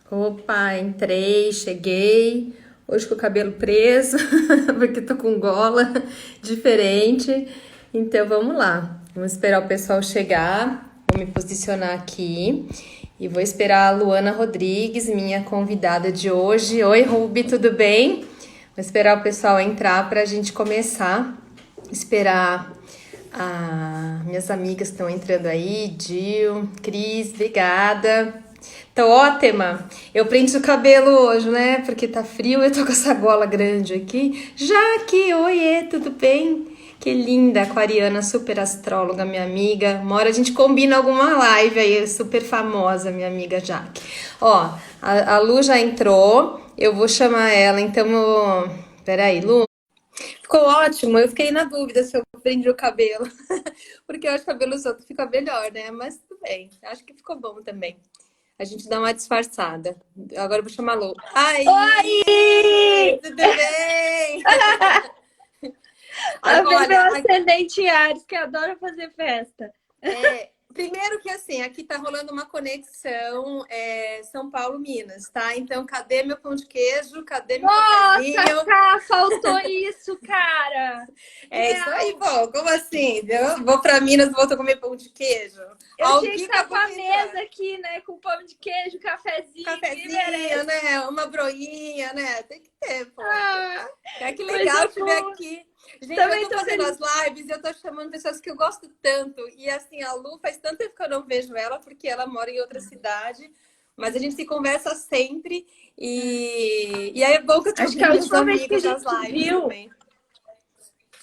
Opa, entrei, cheguei. Hoje com o cabelo preso, porque tô com gola diferente. Então vamos lá. Vamos esperar o pessoal chegar. Vou me posicionar aqui e vou esperar a Luana Rodrigues, minha convidada de hoje. Oi, Ruby, tudo bem? Vou esperar o pessoal entrar para a gente começar. Esperar minhas amigas estão entrando aí, Gil, Cris, obrigada. Tô ótima. Eu prendi o cabelo hoje, né? Porque tá frio, eu tô com essa gola grande aqui. Jaque, oiê, tudo bem? Que linda, aquariana, super astróloga, minha amiga. Uma hora a gente combina alguma live aí, super famosa, minha amiga Jaque. Ó, a Lu já entrou, eu vou chamar ela, então. Peraí, Lu. Ficou ótimo, eu fiquei na dúvida se eu prendi o cabelo. Porque eu acho que o cabelo solto fica melhor, né? Mas tudo bem, acho que ficou bom também. A gente dá uma disfarçada. Agora eu vou chamar a Lu. Oi! Aí! Tudo bem? Lá vem meu Olha, ascendente em Ares, que adora fazer festa. primeiro que assim, aqui tá rolando uma conexão São Paulo-Minas, tá? Então, cadê meu pão de queijo? Cadê meu Nossa, cafezinho? Cá, faltou isso, cara! É isso aí, Real. bom. Como assim? Eu vou pra Minas, vou comer pão de queijo? Eu tinha que Alguém estar com acabou a de entrar. mesa aqui, né? Com pão de queijo, cafezinho, ninguém Cafezinho, merece. né? Uma broinha, né? Tem que ter, poxa. Ah, Que legal coisa te ver boa. aqui. Gente, eu Também tô tô fazendo as feliz. lives e eu tô chamando pessoas que eu gosto tanto. E assim, a Lu faz tanto tempo que eu não vejo ela, porque ela mora em outra cidade. Mas a gente se conversa sempre. E aí é bom que eu tô Acho que vendo a meus última vez que a amigos nas gente se lives viu, também.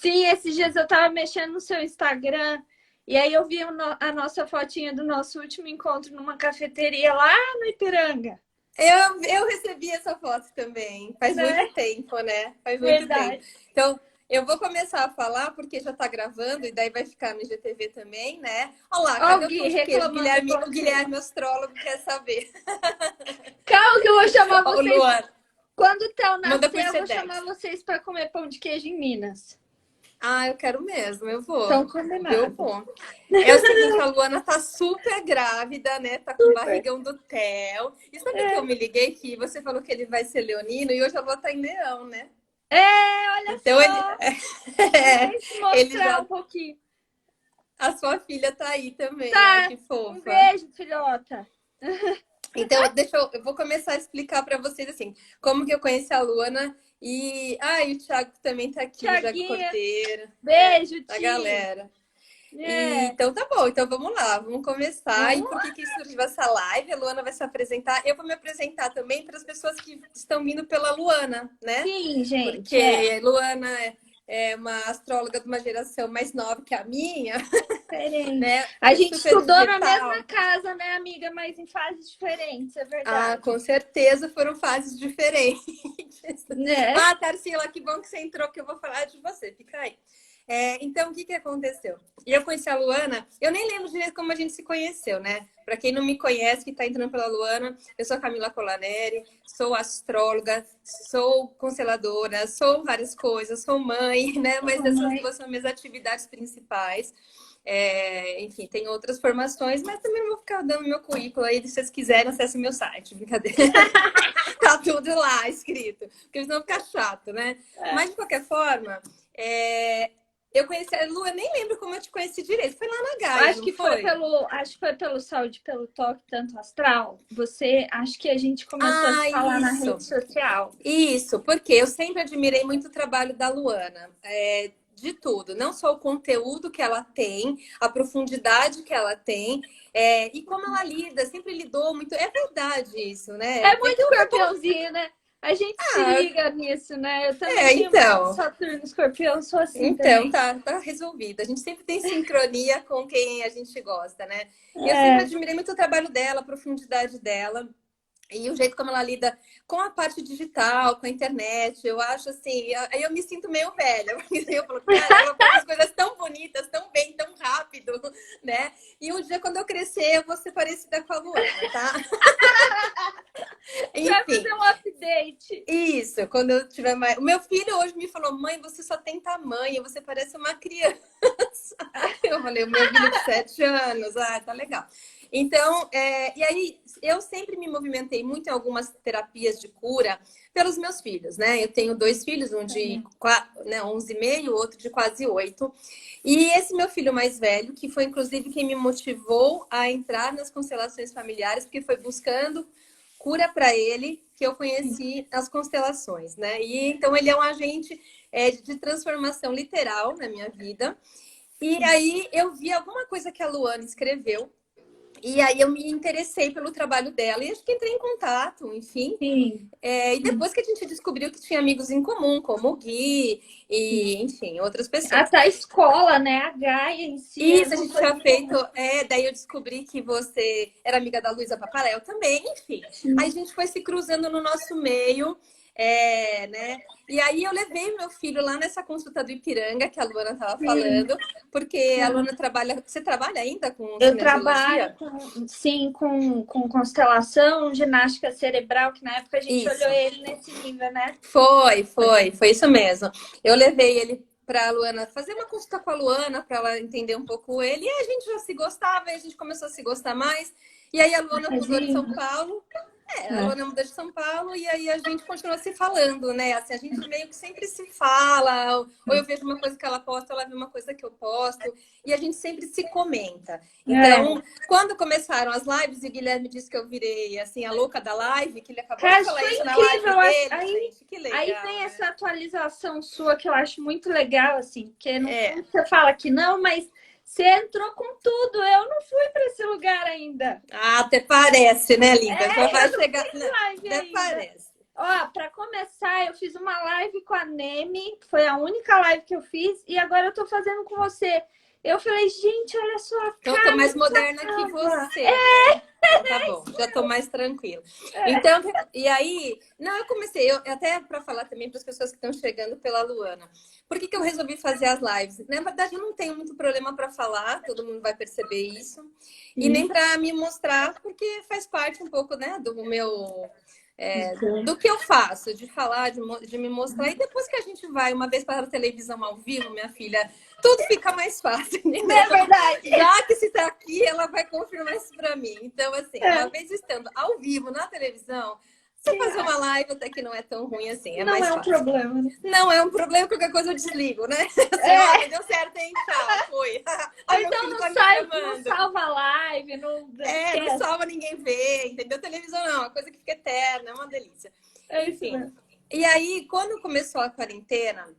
sim, esses dias eu tava mexendo no seu Instagram e aí eu vi a nossa fotinha do nosso último encontro numa cafeteria lá no Ipiranga, Eu recebi essa foto também. Faz muito né? tempo, né? Faz muito tempo. Verdade. Então, eu vou começar a falar, porque já tá gravando, e daí vai ficar no IGTV também, né? Olha lá, Ó, o cadê o pão Gui de queijo? reclamando do pão O de queijo. Guilherme astrólogo quer saber. Calma que eu vou chamar Ó, o vocês. Luan, Quando o Theo manda nascer, por eu vou chamar Sedex. vocês para comer pão de queijo em Minas. Ah, eu quero mesmo, eu vou. Estão Eu combinados. vou. É o seguinte, a Luana tá super grávida, né? Tá com o Super. barrigão do Theo. E sabe que eu É, me liguei que você falou que ele vai ser leonino e hoje a Lua tá em leão, né? olha Então ele, só. Vem se ele mostrar já. um pouquinho. A sua filha tá aí também, ai Tá. que Um fofa. beijo, filhota. Então, eu vou começar a explicar para vocês assim, como que eu conheci a Luana e o Thiago também tá aqui, o Thiago Tiaguinha, Cordeiro, beijo, a Ti. galera. E, É, então tá bom, então vamos lá, vamos começar. E vamos por lá. que surgiu essa live? A Luana vai se apresentar. Eu vou me apresentar também para as pessoas que estão vindo pela Luana, né? Sim, gente, é. Porque Luana é uma astróloga de uma geração mais nova que a minha, Diferente. né? A gente Super estudou na mesma digital. casa, né, amiga? Mas em fases diferentes, é Ah, verdade. com certeza foram fases diferentes. Né? Ah, Tarsila, que bom que você entrou, que eu vou falar de você. Fica aí. Então, o que aconteceu? Eu conheci a Luana, eu nem lembro direito como a gente se conheceu, né? Para quem não me conhece, que está entrando pela Luana, eu sou a Camila Colaneri, sou astróloga, sou consteladora, sou várias coisas, sou mãe, né? Mas essas Mamãe. duas são minhas atividades principais. Enfim, tem outras formações, mas também não vou ficar dando meu currículo aí. Se vocês quiserem, acesse meu site, brincadeira. Tá tudo lá escrito, porque senão fica chato, né? É. Mas de qualquer forma, eu conheci a Lu, eu nem lembro como eu te conheci direito. Foi lá na Gaia, não foi? Acho que foi pelo Saúde pelo Toque Tanto Astral. Você, acho que a gente começou a se Ah, falar na rede isso. social. Isso, porque eu sempre admirei muito o trabalho da Luana. De tudo, não só o conteúdo que ela tem, a profundidade que ela tem, e como ela lida, sempre lidou muito. É verdade isso, né? É muito Então, tá bom. escorpiãozinho, né? A gente se Ah, liga nisso, né? Eu também tenho Marte, então. Saturno, Escorpião, sou assim Então, também. tá resolvido. A gente sempre tem sincronia com quem a gente gosta, né? E eu sempre É, admirei muito o trabalho dela, a profundidade dela. E o jeito como ela lida com a parte digital, com a internet, eu acho assim, aí eu me sinto meio velha, porque eu falo, cara, ela faz as coisas tão bonitas, tão bem, tão rápido, né? E um dia, quando eu crescer, eu vou ser parecida com a Luana, tá? vai Enfim, fazer um update. isso, quando eu tiver mais. O meu filho hoje me falou, mãe, você só tem tamanho, você parece uma criança. Eu falei, o meu filho de 7 anos, tá legal. Então, e aí eu sempre me movimentei muito em algumas terapias de cura pelos meus filhos, né? Eu tenho dois filhos, um de 11 e meio, outro de quase 8. E esse meu filho mais velho, que foi inclusive quem me motivou a entrar nas constelações familiares, porque foi buscando cura para ele que eu conheci as constelações, né? E então ele é um agente de transformação literal na minha vida. E aí eu vi alguma coisa que a Luana escreveu. E aí eu me interessei pelo trabalho dela e acho que entrei em contato, enfim. Sim. E depois que a gente descobriu que tinha amigos em comum, como o Gui e, enfim, outras pessoas. Até a escola, né? A Gaia em si. Isso, a gente tinha feito. Daí eu descobri que você era amiga da Luísa Papaléu também, enfim. Aí a gente foi se cruzando no nosso meio, né? E aí eu levei meu filho lá nessa consulta do Ipiranga, que a Luana estava falando, porque a Luana trabalha. Você trabalha ainda com Eu cinesiologia? trabalho com constelação, ginástica cerebral, que na época a gente olhou ele nesse nível, né? Foi isso mesmo. Eu levei ele para a Luana fazer uma consulta com a Luana para ela entender um pouco ele. E a gente já se gostava, e a gente começou a se gostar mais. E aí a Luana mudou de São Paulo. A Luana mudou de São Paulo e aí a gente continua se falando, né? Assim, a gente meio que sempre se fala, ou eu vejo uma coisa que ela posta, ela vê uma coisa que eu posto, e a gente sempre se comenta. Então, quando começaram as lives, e o Guilherme disse que eu virei, assim, a louca da live, que ele acabou de falar isso na live dele, gente, que legal. Aí vem essa atualização sua que eu acho muito legal, assim, porque no fundo você fala que não, mas você entrou com tudo. Eu não fui para esse lugar ainda. Até parece, né, linda? Já vai chegar. Até parece. Ó, para começar, eu fiz uma live com a Neme, foi a única live que eu fiz, e agora eu tô fazendo com você. Eu falei, gente, olha só. Então, eu tô mais moderna que você. Então, tá bom, já tô mais tranquila. Então, e aí, não, eu comecei, até para falar também para as pessoas que estão chegando pela Luana. Por que eu resolvi fazer as lives? Na verdade, eu não tenho muito problema para falar, todo mundo vai perceber isso. E nem para me mostrar, porque faz parte um pouco, né, do meu. Do que eu faço, de falar, de me mostrar. E depois que a gente vai uma vez para a televisão ao vivo, minha filha, tudo fica mais fácil. Entendeu? É verdade. Já que se está aqui, ela vai confirmar isso para mim. Então, assim, uma vez estando ao vivo na televisão, você fazer uma live até que não é tão ruim assim. Não mais é um fácil. problema. Né? Não é um problema, qualquer coisa eu desligo, né? Assim, deu certo, hein? Tchau, foi. Então não sai, não salva a live, não... não salva, ninguém vê, entendeu? Televisão não, é uma coisa que fica eterna, é uma delícia. Enfim. E aí, quando começou a quarentena,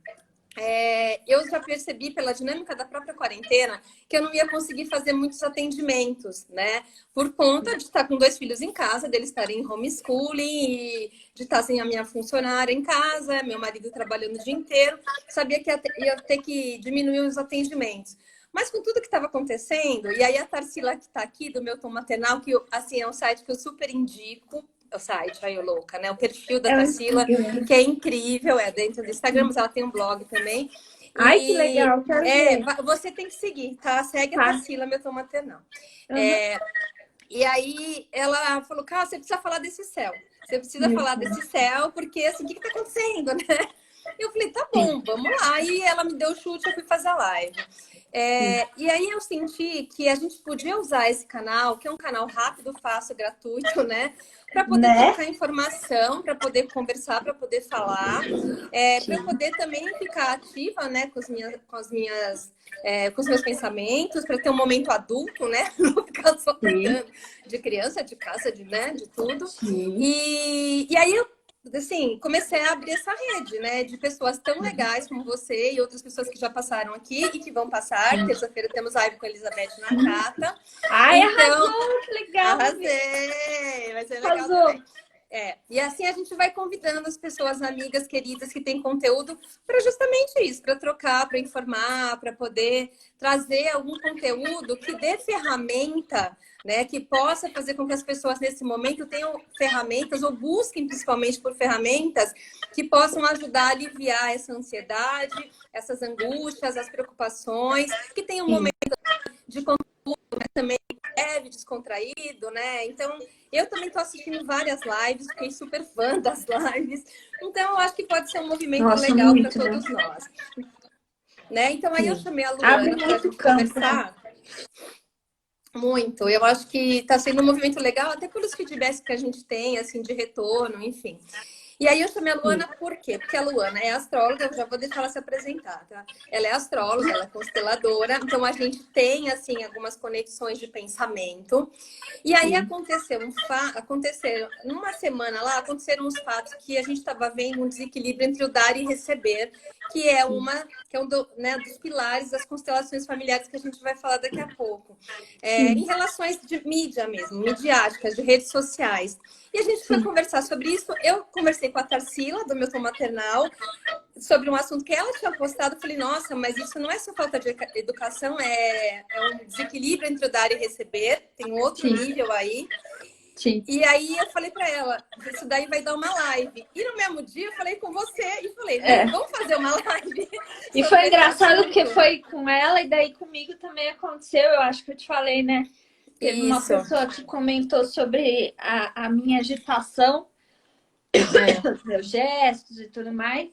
eu já percebi pela dinâmica da própria quarentena que eu não ia conseguir fazer muitos atendimentos, né? Por conta de estar com dois filhos em casa, deles estarem em homeschooling e de estar sem a minha funcionária em casa, meu marido trabalhando o dia inteiro, sabia que ia ter que diminuir os atendimentos. Mas com tudo que estava acontecendo, e aí a Tarsila que está aqui do meu tom maternal, que assim, é um site que eu super indico, o site, aí eu louca, né? O perfil da Tarsila, que é incrível, dentro do Instagram, mas ela tem um blog também. Ai, que legal, quero ver. Você tem que seguir, tá? Segue a Tarsila, meu tom maternal. E aí ela falou, cara, você precisa falar desse céu. Você precisa falar desse céu, porque assim, o que tá acontecendo, né? Eu falei, tá bom, vamos lá. E ela me deu o chute, eu fui fazer a live. E aí eu senti que a gente podia usar esse canal, que é um canal rápido, fácil, gratuito, né? Para poder trocar informação, para poder conversar, para poder falar, para poder também ficar ativa, né, com os meus pensamentos, para ter um momento adulto, né? Não ficar só cuidando de criança, de casa, de tudo. E aí eu assim, comecei a abrir essa rede, né? De pessoas tão legais como você e outras pessoas que já passaram aqui e que vão passar. Terça-feira temos live com a Elizabeth Nakata. Ai, então, arrasou! Que legal! Arrasei! Vai ser legal também. E assim a gente vai convidando as pessoas, amigas, queridas, que têm conteúdo para justamente isso, para trocar, para informar, para poder trazer algum conteúdo que dê ferramenta, né, que possa fazer com que as pessoas nesse momento tenham ferramentas ou busquem principalmente por ferramentas que possam ajudar a aliviar essa ansiedade, essas angústias, as preocupações, que tenham um momento de conteúdo, mas também leve, descontraído, né? Então, eu também estou assistindo várias lives, fiquei super fã das lives. Então, eu acho que pode ser um movimento legal para todos nós. Né? Então, aí eu chamei a Luana para a gente conversar. Muito. Eu acho que está sendo um movimento legal, até pelos feedbacks que a gente tem, assim, de retorno, enfim. E aí eu chamei a Sim, Luana por quê? Porque a Luana é astróloga, eu já vou deixar ela se apresentar, tá? Ela é astróloga, ela é consteladora, então a gente tem, assim, algumas conexões de pensamento. E aí sim, aconteceram, numa semana lá, aconteceram uns fatos que a gente estava vendo um desequilíbrio entre o dar e receber, que é sim, né, dos pilares das constelações familiares que a gente vai falar daqui a pouco. Em sim, relações de mídia mesmo, midiáticas, de redes sociais. E a gente foi sim, conversar sobre isso. Eu conversei com a Tarsila, do meu tom maternal, sobre um assunto que ela tinha postado. Eu falei, nossa, mas isso não é só falta de educação, é um desequilíbrio entre o dar e receber. Tem um outro sim, nível aí. sim. E aí eu falei para ela, isso daí vai dar uma live. E no mesmo dia eu falei com você e falei, É. vamos fazer uma live E sobre foi esse engraçado porque assunto? foi com ela e daí comigo também aconteceu. Eu acho que eu te falei, né? Teve uma Isso. pessoa que comentou sobre a minha agitação, É, os meus gestos e tudo mais.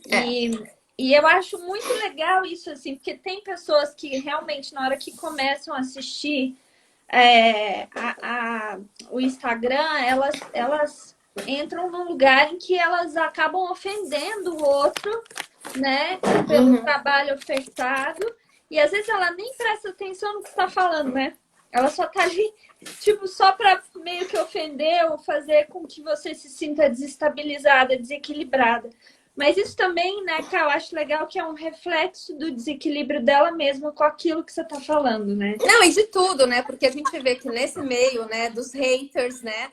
é. E, e eu acho muito legal isso, assim, porque tem pessoas que realmente, na hora que começam a assistir o Instagram, elas entram num lugar em que elas acabam ofendendo o outro, né? Pelo Uhum. trabalho ofertado. E às vezes ela nem presta atenção no que está falando, né? Ela só tá ali, tipo, só para meio que ofender ou fazer com que você se sinta desestabilizada, desequilibrada. Mas isso também, né, Cal, eu acho legal que é um reflexo do desequilíbrio dela mesma com aquilo que você tá falando, né? Não, e de tudo, né? Porque a gente vê que nesse meio, né, dos haters, né?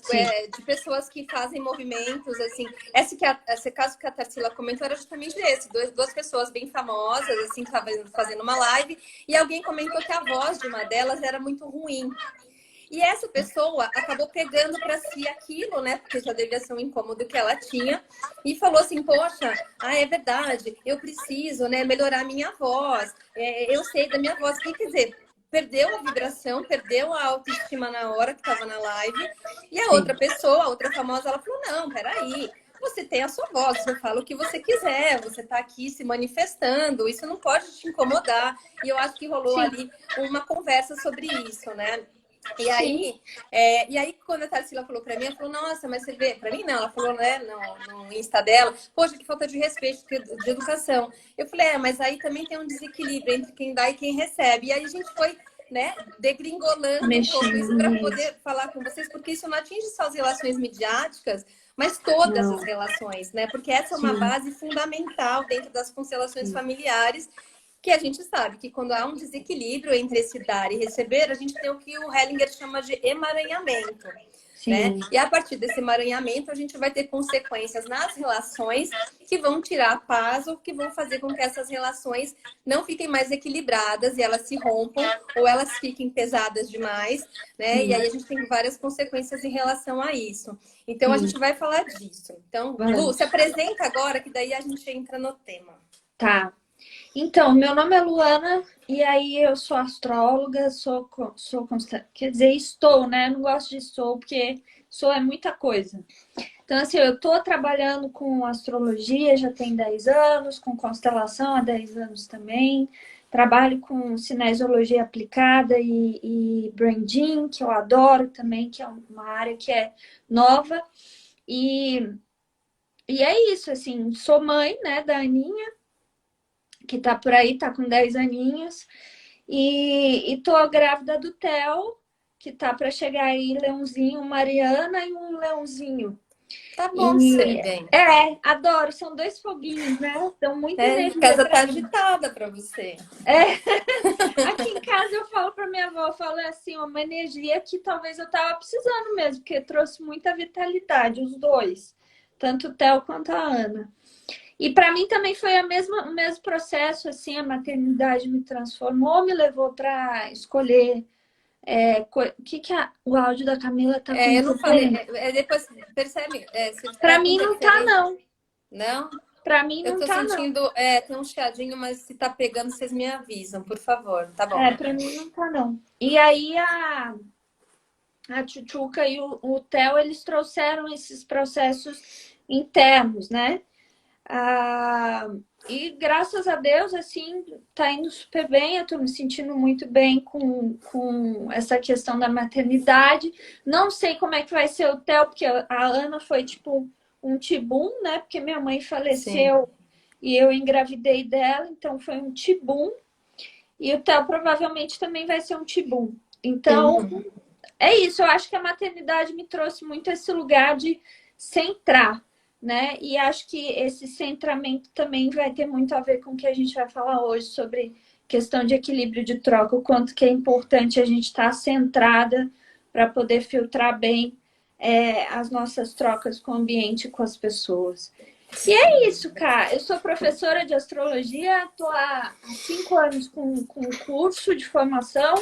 Sim, De pessoas que fazem movimentos, assim. Esse caso que a Tarsila comentou era justamente esse. Duas pessoas bem famosas, assim, que estavam fazendo uma live, e alguém comentou que a voz de uma delas era muito ruim. E essa pessoa acabou pegando para si aquilo, né? Porque já devia ser um incômodo que ela tinha, e falou assim: Poxa, é verdade, eu preciso, né, melhorar minha voz, eu sei da minha voz. E, quer dizer, perdeu a vibração, perdeu a autoestima na hora que estava na live, e a sim, outra pessoa, a outra famosa, ela falou: Não, peraí. Você tem a sua voz, você fala o que você quiser, você está aqui se manifestando, isso não pode te incomodar. E eu acho que rolou sim, ali uma conversa sobre isso, né? E sim, aí, quando a Tarsila falou pra mim, ela falou, nossa, mas você vê, pra mim não, ela falou, né, no Insta dela, poxa, que falta de respeito, de educação. Eu falei, mas aí também tem um desequilíbrio entre quem dá e quem recebe. E aí a gente foi, né, degringolando um pouco isso mexendo para nisso. poder falar com vocês, porque isso não atinge só as relações midiáticas, mas todas as Não, relações, né? Porque essa é uma sim, base fundamental dentro das constelações sim, familiares que a gente sabe que quando há um desequilíbrio entre esse dar e receber, a gente tem o que o Hellinger chama de emaranhamento, né? sim, E a partir desse emaranhamento, a gente vai ter consequências nas relações que vão tirar a paz ou que vão fazer com que essas relações não fiquem mais equilibradas e elas se rompam ou elas fiquem pesadas demais, né? E sim, aí a gente tem várias consequências em relação a isso. Então a sim. gente vai falar disso. Então, Lu, se Vamos. apresenta agora que daí a gente entra no tema. Tá. Então, meu nome é Luana e aí eu sou astróloga, quer dizer, estou, né? Não gosto de sou porque sou é muita coisa. Então, assim, eu estou trabalhando com astrologia já tem 10 anos, com constelação há 10 anos também. Trabalho com cinesiologia aplicada e branding, que eu adoro também, que é uma área que é nova. E, e é isso, assim, sou mãe, né, da Aninha, que tá por aí, tá com 10 aninhos. E tô grávida do Theo, que tá para chegar aí, Leãozinho, Mariana e um Leãozinho. Tá bom, sei E bem. adoro, são dois foguinhos, né? Dão muita A energia casa para tá mim. agitada para você. Aqui em casa eu falo para minha avó, eu falo assim, uma energia que talvez eu tava precisando mesmo, porque trouxe muita vitalidade, os dois, tanto o Theo quanto a Ana. E para mim também foi o mesmo processo, assim, a maternidade me transformou, me levou para escolher o áudio da Camila tá com Eu não falei. interferência. Depois, percebe? Se Para tá com mim não tá interferência. não. Não? Para mim Eu não tô tá não. sentindo. Tem um chiadinho, mas se tá pegando, vocês me avisam, por favor. Tá bom. Para mim não tá não. E aí a Tchutchuca e o Theo, eles trouxeram esses processos internos, né? E graças a Deus, assim, tá indo super bem. Eu tô me sentindo muito bem com essa questão da maternidade. Não sei como é que vai ser o Theo, porque a Ana foi tipo um tibum, né? Porque minha mãe Sim. faleceu e eu engravidei dela, então foi um tibum. E o Theo provavelmente também vai ser um tibum. Então, Uhum. é isso. Eu acho que a maternidade me trouxe muito esse lugar de centrar, né? E acho que esse centramento também vai ter muito a ver com o que a gente vai falar hoje sobre questão de equilíbrio de troca, o quanto que é importante a gente estar centrada para poder filtrar bem as nossas trocas com o ambiente e com as pessoas. E é isso, cara. Eu sou professora de astrologia, estou há 5 anos com curso de formação.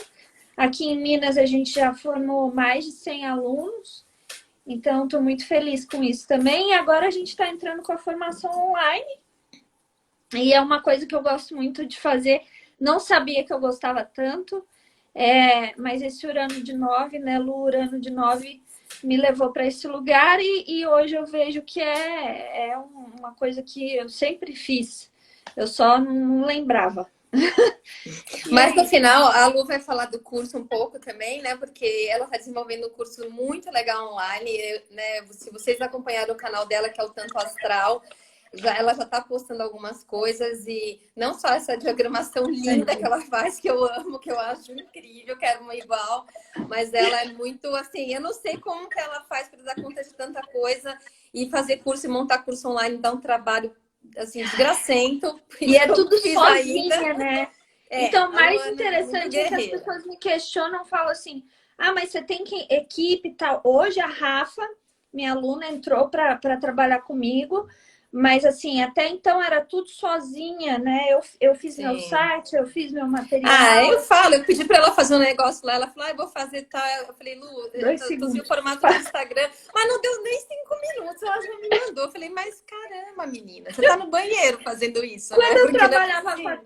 Aqui em Minas a gente já formou mais de 100 alunos, então estou muito feliz com isso também. E agora a gente está entrando com a formação online, e é uma coisa que eu gosto muito de fazer. Não sabia que eu gostava tanto, mas esse Urano de 9, né, Lu Urano de 9, me levou para esse lugar e hoje eu vejo que é uma coisa que eu sempre fiz, eu só não lembrava. E Mas no aí, final, a Lu vai falar do curso um pouco também, né? Porque ela está desenvolvendo um curso muito legal online, né? Se vocês acompanharam o canal dela, que é o Tanto Astral, ela já está postando algumas coisas e não só essa diagramação linda que ela faz, que eu amo, que eu acho incrível, quero uma igual, mas ela é muito assim, eu não sei como que ela faz para dar conta de tanta coisa e fazer curso e montar curso online dá um trabalho assim, desgracento, por e isso é que eu não tudo fiz ainda. sozinha, né? É, Então, o a mais Luana é muito interessante é que as guerreira. pessoas me questionam, falam assim: ah, mas você tem que equipe e tal. Hoje a Rafa, minha aluna, entrou para trabalhar comigo, mas assim, até então era tudo sozinha, né? Eu fiz meu Sim. site, eu fiz meu Ah, eu material. falo, eu pedi para ela fazer um negócio lá, ela falou, ah, eu vou fazer tal. Eu falei, Lu, eu 2 tô sem o segundos. formato do Instagram, mas não deu nem 5 minutos, ela já me mandou. Eu falei, mas caramba, menina, você tá no banheiro fazendo isso, Quando né? eu Porque não é trabalhava com possível.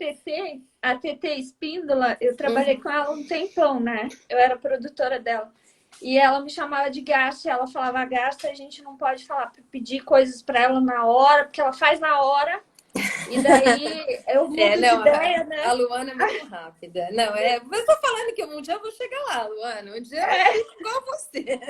a TT Espíndola, eu trabalhei Uhum. com ela um tempão, né? Eu era produtora dela. E ela me chamava de Gasta, ela falava, Gasta, a gente não pode falar, pedir coisas para ela na hora, porque ela faz na hora, e daí eu É, mudo de não, ideia, a né? Luana é muito rápida. Não, eu tô falando que um dia eu vou chegar lá, Luana. Um dia eu vou É, ser igual você.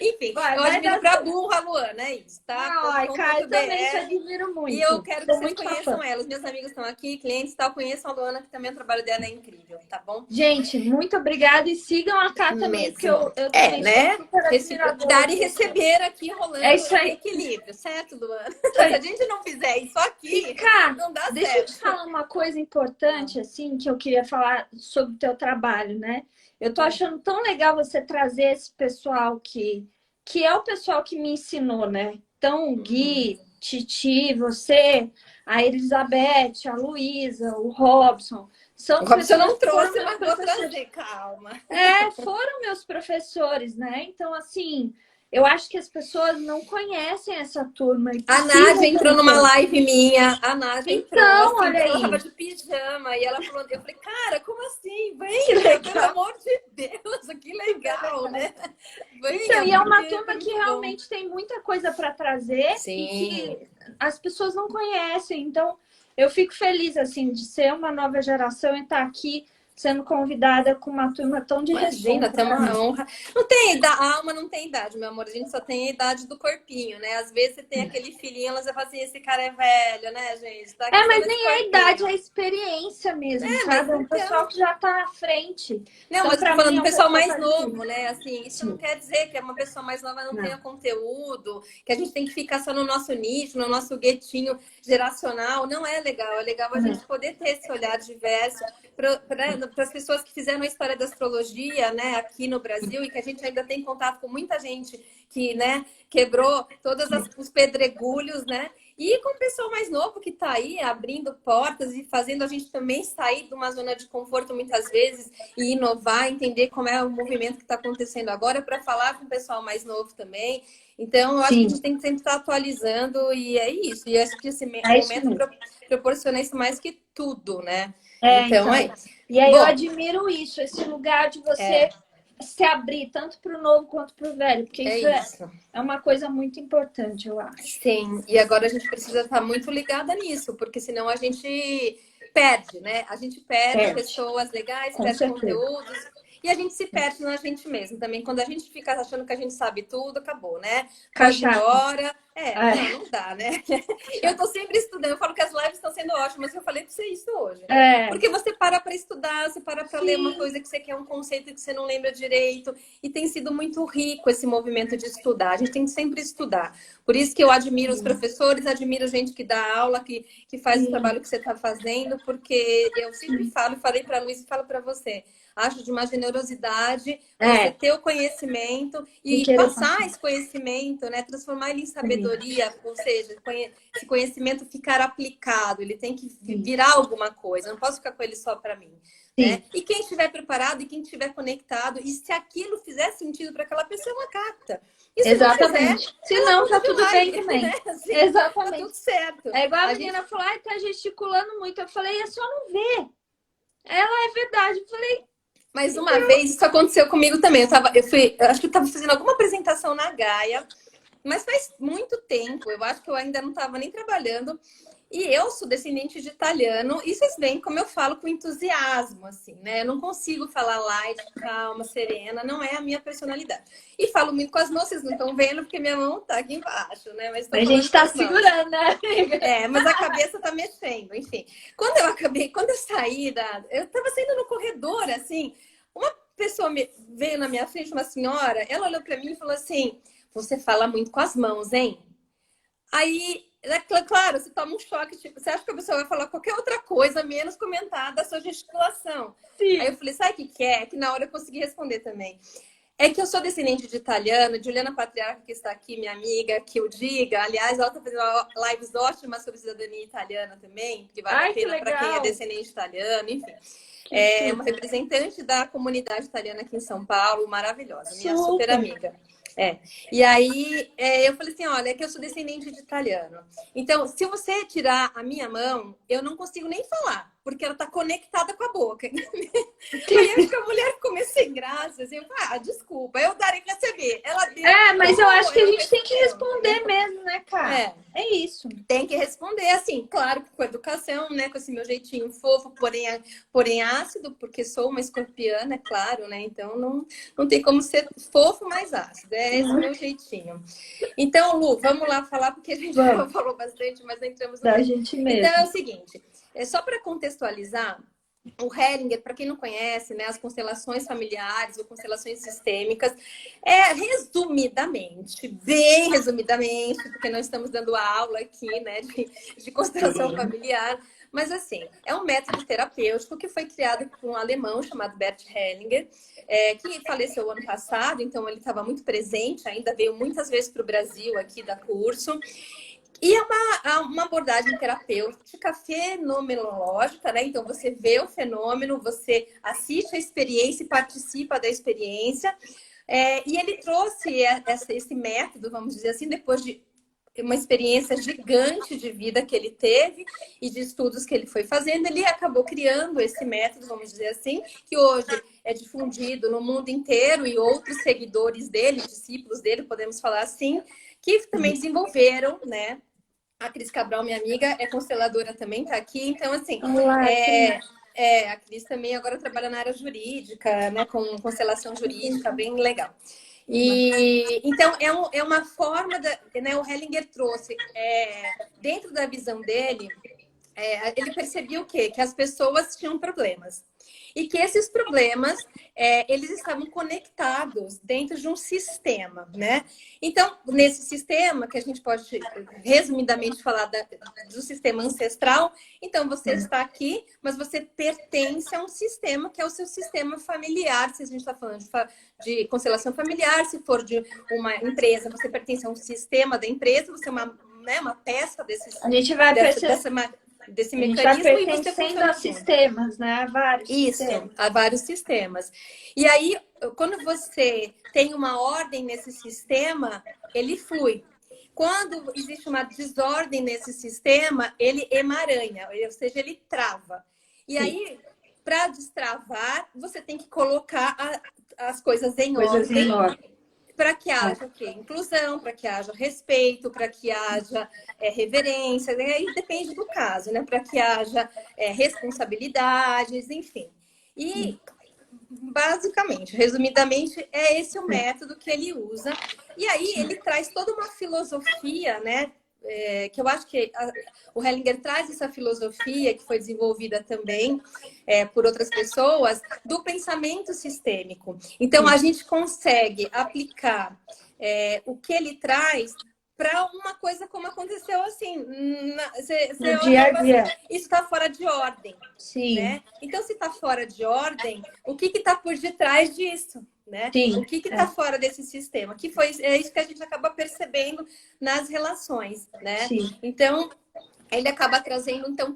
Enfim, eu vai admiro dar pra certo. burra, Luana, é isso, tá? Não, ai, Kai, eu também te .com.br. admiro E eu muito. quero que Sou vocês muito sua conheçam fã. ela. Os meus amigos estão aqui, clientes e tal, conheçam a Luana, que também o trabalho dela é incrível, tá bom? Gente, muito obrigada e sigam a Cá também, porque Mesmo. eu É, também sou né? super admiradora Dar de e você. receber aqui É rolando isso em aí. equilíbrio, certo, Luana? Isso Se a aí. gente não fizer isso E, aqui, Cá, não dá deixa eu te certo. falar uma coisa Ah, importante, assim, que eu queria falar sobre o teu trabalho, né? Eu tô hum, achando tão legal você trazer esse pessoal que é o pessoal que me ensinou, né? Então, o uhum. Gui, Titi, você, a Elizabeth, a Luísa, o Robson, O são Robson pessoas não que foram trouxe, meus mas vou professores. trazer, calma. Foram meus professores, né? Então, assim, eu acho que as pessoas não conhecem essa turma e A Nádia precisam entrou numa conhecer. live minha, a Nádia entrou, Então, assim, olha ela tava aí, de pijama, e ela falou, eu falei, cara, como assim? que Venha, pelo legal, amor de Deus, que super legal, legal. né? Então, Venha, e é uma porque foi turma que muito bom. realmente tem muita coisa para trazer e Sim, que as pessoas não conhecem. Então, eu fico feliz assim de ser uma nova geração e estar aqui sendo convidada com uma turma tão de imagina, responsa até para uma mim. honra. Não tem idade, a alma não tem idade, meu amor. A gente só tem a idade do corpinho, né? Às vezes você tem aquele filhinho, ela já fala assim, esse cara é velho, né, gente? Tá aqui só Mas nesse nem é a idade, é corpinho. a experiência mesmo, É, mas sabe? É um pessoal então. que já está à frente. Não, Então, mas eu tô para mim, falando é do um pessoal pessoal que mais admiro. novo, né? Assim, isso não Sim, quer dizer que uma pessoa mais nova não tenha não, conteúdo, que a gente tem que ficar só no nosso nicho, no nosso guetinho geracional. Não é legal. É legal a gente não. poder ter esse olhar diverso para as pessoas que fizeram a história da astrologia, né, aqui no Brasil, e que a gente ainda tem contato com muita gente que, né, quebrou todos os pedregulhos, né? E com o pessoal mais novo que está aí abrindo portas e fazendo a gente também sair de uma zona de conforto muitas vezes e inovar, entender como é o movimento que está acontecendo agora para falar com o pessoal mais novo também. Então, eu acho que a Sim, gente tem que sempre estar atualizando e é isso. E acho que esse é isso momento mesmo. proporciona isso mais que tudo, né? É, Então, então. é isso. E aí eu Bom, admiro isso, esse lugar de você se abrir tanto para o novo quanto para o velho, porque É isso isso. é uma coisa muito importante, eu acho. Sim, e agora a gente precisa estar muito ligada nisso, porque senão a gente perde, né? A gente perde Perde, pessoas legais, com perde certeza. conteúdos, e a gente se perde na gente mesmo também. Quando a gente fica achando que a gente sabe tudo, acabou, né? Fica Pode ir chato. embora. É, Não dá, né? Eu chato. tô sempre estudando, eu falo que as lives estão sendo ótimas, eu falei pra você isso hoje. É, Porque você para para estudar, você para para ler uma sim. coisa que você quer, um conceito que você não lembra direito, e tem sido muito rico esse movimento de estudar. A gente tem que sempre estudar. Por isso que eu admiro os Sim, professores, admiro gente que dá aula, que faz o sim, trabalho que você está fazendo, porque eu sempre falo, falei para a Luiz e falo para você, acho de uma generosidade você é, ter o conhecimento e e querer passar passar. esse conhecimento, né? Transformar ele em Sim, sabedoria, ou seja, esse conhecimento ficar aplicado, ele tem que sim, virar alguma coisa, eu não posso ficar com ele só para mim. Né? sim, E quem estiver preparado e quem estiver conectado, e se aquilo fizer sentido para aquela pessoa, ela capta. E se não fizer, exatamente. Se ela não, muda tá de tudo bem live, também. né? Assim, tá tudo Exatamente. certo. É igual a A menina gente. falou, ai, tá gesticulando muito. Eu falei, é só não ver. Ela é verdade. Eu falei, Mas uma vez isso aconteceu comigo também. Eu acho que eu estava fazendo alguma apresentação na Gaia, mas faz muito tempo. Eu acho que eu ainda não estava nem trabalhando. E eu sou descendente de italiano, e vocês veem como eu falo com entusiasmo, assim, né? Eu não consigo falar light, calma, serena, não é a minha personalidade. E falo muito com as mãos, vocês não estão vendo porque minha mão tá aqui embaixo, né? Mas estou a falando gente com tá as mãos. segurando, né, amiga? Mas a cabeça tá mexendo, enfim. Quando eu saí eu tava saindo no corredor, assim, uma pessoa veio na minha frente, uma senhora, ela olhou para mim e falou assim: "Você fala muito com as mãos, hein?" Aí, claro, você toma um choque, tipo, você acha que a pessoa vai falar qualquer outra coisa, menos comentar da sua gesticulação. Aí eu Sim. falei, sabe o que é? Que na hora eu consegui responder também. É que eu sou descendente de italiano, Juliana Patriarca, que está aqui, minha amiga, que o diga. Aliás, ela está fazendo lives ótimas sobre cidadania italiana também, que vale a Ai, que pena para quem é legal. descendente italiano, enfim. Que É uma tudo. representante da comunidade italiana aqui em São Paulo, maravilhosa, minha super Super. amiga. É. E aí eu falei assim: olha, é que eu sou descendente de italiano. Então, se você tirar a minha mão, eu não consigo nem falar, porque ela está conectada com a boca. Aí acho que a mulher ficou meio sem graça, assim, eu falei, desculpa, eu darei que receber. Ela deu, É, mas eu acho que a ela gente tem que recebeu, responder entendeu? mesmo, né, cara? É, É isso. tem que responder, assim, claro que com educação, né, com esse meu jeitinho fofo, porém ácido, porque sou uma escorpiana, é claro, né, então não tem como ser fofo mais ácido, é esse meu jeitinho. Então, Lu, vamos lá falar, porque a gente já Vamos, falou bastante, mas não entramos no da tema. gente Então, é mesmo. o seguinte, só para contextualizar, o Hellinger, para quem não conhece, né, as constelações familiares ou constelações sistêmicas, resumidamente, bem resumidamente, porque nós estamos dando aula aqui, né, de constelação familiar, mas assim, é um método terapêutico que foi criado por um alemão chamado Bert Hellinger, que faleceu ano passado, então ele estava muito presente, ainda veio muitas vezes para o Brasil aqui dar curso. E é uma abordagem terapêutica fenomenológica, né? Então, você vê o fenômeno, você assiste a experiência e participa da experiência. E ele trouxe esse método, vamos dizer assim, depois de uma experiência gigante de vida que ele teve e de estudos que ele foi fazendo, ele acabou criando esse método, vamos dizer assim, que hoje é difundido no mundo inteiro e outros seguidores dele, discípulos dele, podemos falar assim, que também desenvolveram, né? A Cris Cabral, minha amiga, é consteladora também, tá aqui. Então, assim, Olá, que a Cris também agora trabalha na área jurídica, né, com constelação jurídica, bem legal. E então é uma forma né, o Hellinger trouxe dentro da visão dele, ele percebia o quê? Que as pessoas tinham problemas. E que esses problemas, eles estavam conectados dentro de um sistema, né? Então, nesse sistema, que a gente pode resumidamente falar do sistema ancestral, então você está aqui, mas você pertence a um sistema que é o seu sistema familiar, se a gente está falando de constelação familiar, se for de uma empresa, você pertence a um sistema da empresa, você é uma peça a gente vai desse a gente vai mecanismo e você pertencendo a funciona junto. sistemas, né? A vários Isso, sistemas. há vários sistemas. E aí, quando você tem uma ordem nesse sistema, ele flui. Quando existe uma desordem nesse sistema, ele emaranha, ou seja, ele trava. E Sim. aí, para destravar, você tem que colocar as coisas em Coisas em ordem ordem. para que haja o quê? Inclusão, para que haja respeito, para que haja reverência, e aí depende do caso, né? Para que haja responsabilidades, enfim. E basicamente, resumidamente, é esse o método que ele usa. E aí ele traz toda uma filosofia, né? Que eu acho que o Hellinger traz essa filosofia que foi desenvolvida também por outras pessoas do pensamento sistêmico. Então a gente consegue aplicar o que ele traz para uma coisa como aconteceu assim. Você No olha dia e a fala dia. assim, isso está fora de ordem. Sim, Né? Então, se está fora de ordem, o que está por detrás disso? Né? sim. O que está fora desse sistema? É isso que a gente acaba percebendo nas relações. Né? Sim. Então, ele acaba trazendo então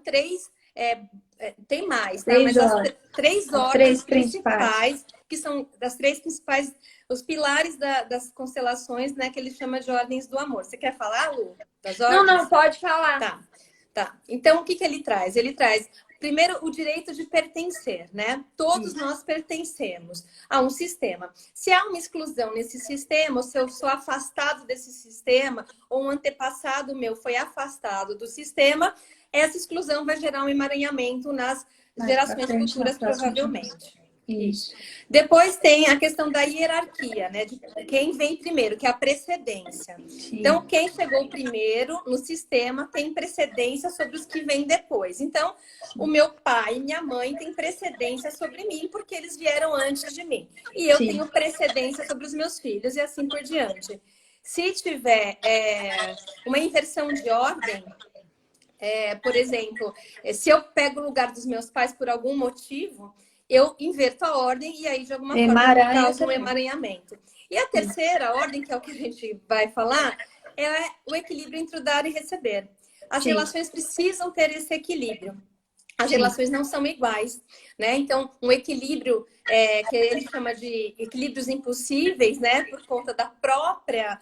tem mais, tá? Três Mas as ordens. três As ordens três principais, que são das três principais, os pilares das constelações, né? Que ele chama de ordens do amor. Você quer falar, Lu, das ordens? Não, pode falar. Tá. Então, o que ele traz? Ele traz, primeiro, o direito de pertencer, né? Todos nós pertencemos a um sistema. Se há uma exclusão nesse sistema, ou se eu sou afastado desse sistema, ou um antepassado meu foi afastado do sistema, essa exclusão vai gerar um emaranhamento nas gerações futuras, provavelmente. Isso. Depois tem a questão da hierarquia, né? De quem vem primeiro, que é a precedência. Sim. Então, quem chegou primeiro no sistema tem precedência sobre os que vêm depois. Então, o meu pai e minha mãe têm precedência sobre mim, porque eles vieram antes de mim. E eu tenho precedência sobre os meus filhos, e assim por diante. Se tiver uma inversão de ordem, por exemplo, se eu pego o lugar dos meus pais por algum motivo, eu inverto a ordem e aí, de alguma forma, causa um emaranhamento. E a terceira ordem, que é o que a gente vai falar, é o equilíbrio entre o dar e receber. As relações precisam ter esse equilíbrio. As relações não são iguais, né? Então, um equilíbrio que ele chama de equilíbrios impossíveis, né? Por conta da própria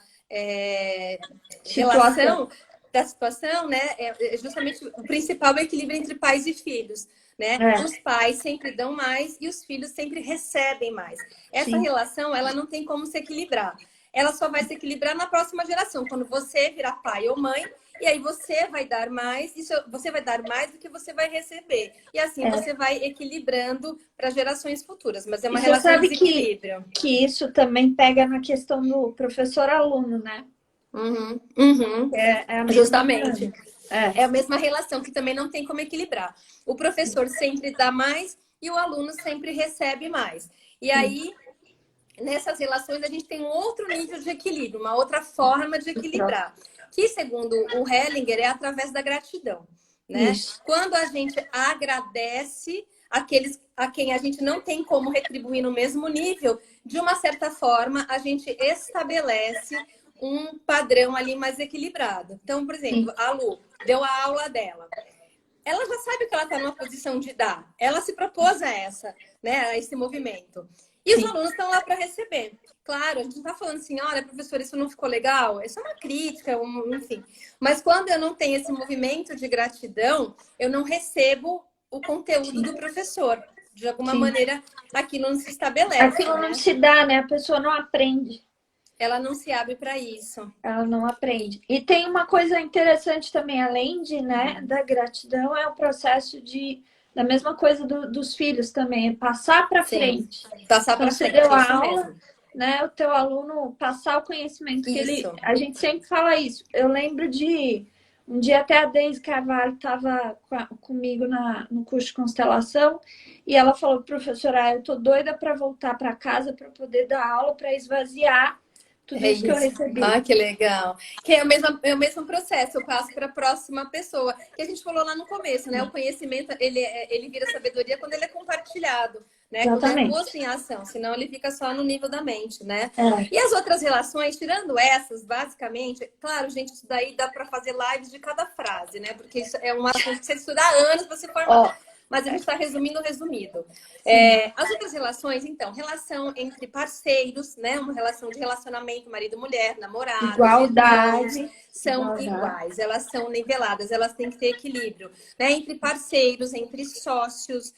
relação, da situação, né? Justamente o principal é o equilíbrio entre pais e filhos. Né? Os pais sempre dão mais e os filhos sempre recebem mais. Essa relação, ela não tem como se equilibrar. Ela só vai se equilibrar na próxima geração, quando você virar pai ou mãe, e aí você vai dar mais, você vai dar mais do que você vai receber. E assim você vai equilibrando para gerações futuras, mas é uma relação de desequilíbrio. Que isso também pega na questão do professor-aluno, né? Justamente. É a mesma relação que também não tem como equilibrar. O professor sempre dá mais e o aluno sempre recebe mais. E aí, nessas relações, a gente tem um outro nível de equilíbrio, uma outra forma de equilibrar. Que, segundo o Hellinger, é através da gratidão. Né? Quando a gente agradece aqueles a quem a gente não tem como retribuir no mesmo nível, de uma certa forma, a gente estabelece um padrão ali mais equilibrado. Então, por exemplo, a Lu deu a aula dela. Ela já sabe que ela está numa posição de dar. Ela se propôs a esse movimento. E os alunos estão lá para receber. Claro, a gente não está falando assim, olha, professor, isso não ficou legal. Isso é uma crítica, enfim. Mas quando eu não tenho esse movimento de gratidão, eu não recebo o conteúdo do professor. De alguma maneira, aquilo não se estabelece. Aquilo não se dá, né? A pessoa não aprende. Ela não se abre para isso. Ela não aprende. E tem uma coisa interessante também, além da gratidão, é o processo da mesma coisa dos filhos também, é passar para frente. Passar para frente. Você deu a aula, né? O teu aluno passar o conhecimento. A gente sempre fala isso. Eu lembro de um dia até a Deise Carvalho estava comigo no curso de constelação e ela falou, professora, eu tô doida para voltar para casa para poder dar aula, para esvaziar tudo isso que eu recebi. Ah, que legal. Que é o mesmo processo, eu passo para a próxima pessoa. Que a gente falou lá no começo, né? O conhecimento, ele vira sabedoria quando ele é compartilhado, né? Quando é posto em ação, senão ele fica só no nível da mente, né? E as outras relações, tirando essas, basicamente, claro, gente, isso daí dá para fazer lives de cada frase, né? Porque isso é um assunto que você estuda há anos para se formar. Mas a gente está resumindo o resumido. As outras relações, então, relação entre parceiros, né? Uma relação de relacionamento, marido-mulher, namorado, igualdade, são iguais, elas são niveladas, elas têm que ter equilíbrio, né? Entre parceiros, entre sócios,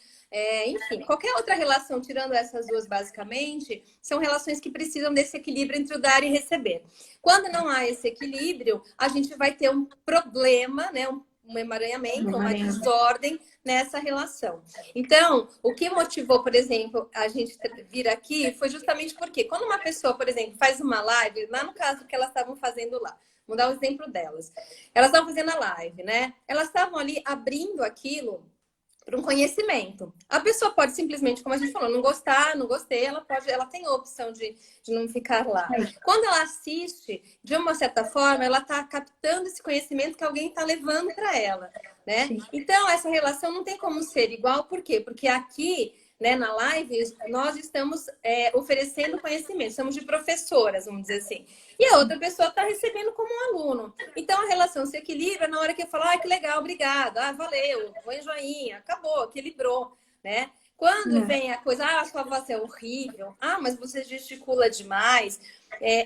Enfim, qualquer outra relação, tirando essas duas basicamente, são relações que precisam desse equilíbrio entre o dar e receber. Quando não há esse equilíbrio, a gente vai ter um problema, né? Um emaranhamento, uma desordem nessa relação. Então, o que motivou, por exemplo, a gente vir aqui foi justamente porque quando uma pessoa, por exemplo, faz uma live, lá no caso que elas estavam fazendo lá, vou dar o exemplo delas. Elas estavam fazendo a live, né? Elas estavam ali abrindo aquilo para um conhecimento. A pessoa pode simplesmente, como a gente falou, não gostar, não gostei, ela tem a opção de não ficar lá. Quando ela assiste, de uma certa forma, ela está captando esse conhecimento que alguém está levando para ela, né? Sim. Então, essa relação não tem como ser igual, por quê? Porque aqui, né, na live, nós estamos oferecendo conhecimento, estamos de professoras, vamos dizer assim. E a outra pessoa está recebendo como um aluno. Então, a relação se equilibra na hora que eu falo, que legal, obrigado, valeu, põe joinha, acabou, equilibrou, né? Quando vem a coisa, a sua voz é horrível, mas você gesticula demais,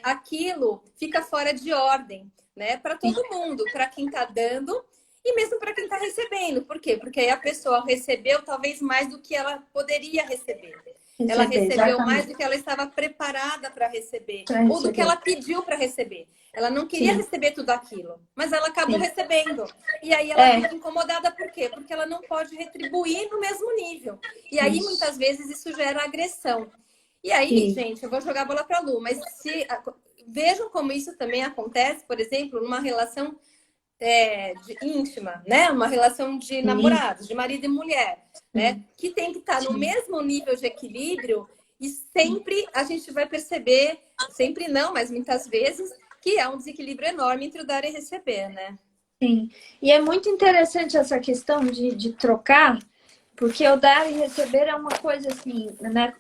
aquilo fica fora de ordem, né? Para todo mundo, para quem está dando e mesmo para quem está recebendo. Por quê? Porque aí a pessoa recebeu talvez mais do que ela poderia receber. Ela recebeu mais do que ela estava preparada para receber, ou do que ela pediu para receber. Ela não queria receber tudo aquilo, mas ela acabou recebendo. E aí ela fica incomodada, por quê? Porque ela não pode retribuir no mesmo nível. E aí, muitas vezes, isso gera agressão. E aí, gente, eu vou jogar a bola para a Lu, mas vejam como isso também acontece, por exemplo, numa relação íntima, né? Uma relação de namorados, de marido e mulher, né? Que tem que estar no mesmo nível de equilíbrio e sempre a gente vai perceber, sempre não, mas muitas vezes, que há um desequilíbrio enorme entre o dar e receber, né? Sim. E é muito interessante essa questão de trocar, porque o dar e receber é uma coisa assim, né?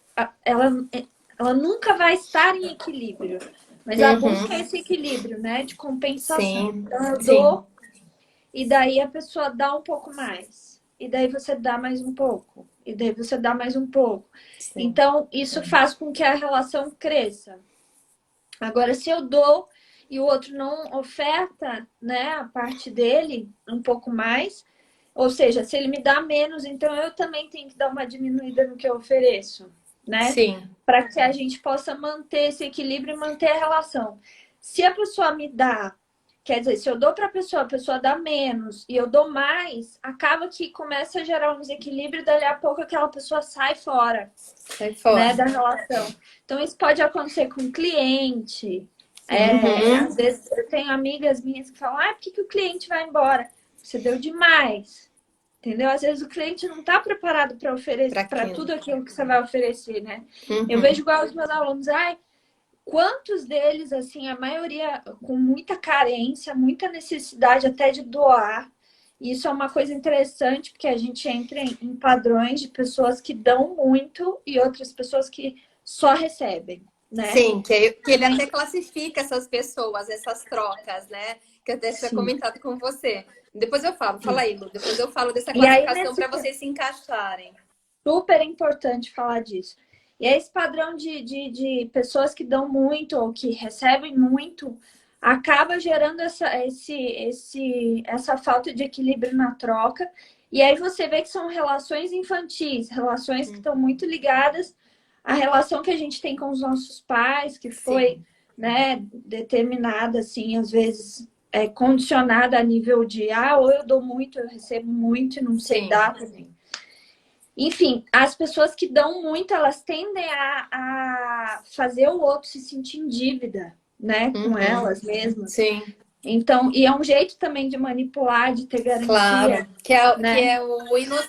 Ela nunca vai estar em equilíbrio. Mas a busca é esse equilíbrio, né? De compensação. Sim, então eu dou, e daí a pessoa dá um pouco mais. E daí você dá mais um pouco. E daí você dá mais um pouco. Sim. Então, isso faz com que a relação cresça. Agora, se eu dou e o outro não oferta, né, a parte dele um pouco mais, ou seja, se ele me dá menos, então eu também tenho que dar uma diminuída no que eu ofereço, né? Sim. Para que a gente possa manter esse equilíbrio e manter a relação. Se a pessoa me dá, quer dizer, se eu dou para a pessoa dá menos e eu dou mais, acaba que começa a gerar um desequilíbrio e dali a pouco aquela pessoa sai fora, né, da relação. Então isso pode acontecer com o cliente. Às vezes eu tenho amigas minhas que falam, por que o cliente vai embora? Você deu demais. Entendeu? Às vezes o cliente não está preparado para oferecer para tudo aquilo que você vai oferecer, né? Eu vejo igual os meus alunos, quantos deles, assim, a maioria com muita carência, muita necessidade até de doar. E isso é uma coisa interessante, porque a gente entra em padrões de pessoas que dão muito e outras pessoas que só recebem, né? Sim, que ele até classifica essas pessoas, essas trocas, né? Que eu até tinha comentado com você. Depois eu falo, fala aí, Lu. Depois eu falo dessa classificação para vocês se encaixarem. Super importante falar disso. E esse padrão de pessoas que dão muito ou que recebem muito acaba gerando essa falta de equilíbrio na troca. E aí você vê que são relações infantis, relações que estão muito ligadas à relação que a gente tem com os nossos pais, que foi, né, determinada, assim, às vezes condicionada a nível de ou eu dou muito, eu recebo muito e não sei dar também. Enfim, as pessoas que dão muito, elas tendem a fazer o outro se sentir em dívida, né? Com elas mesmas. Sim. Então, e é um jeito também de manipular, de ter garantia. Claro, que é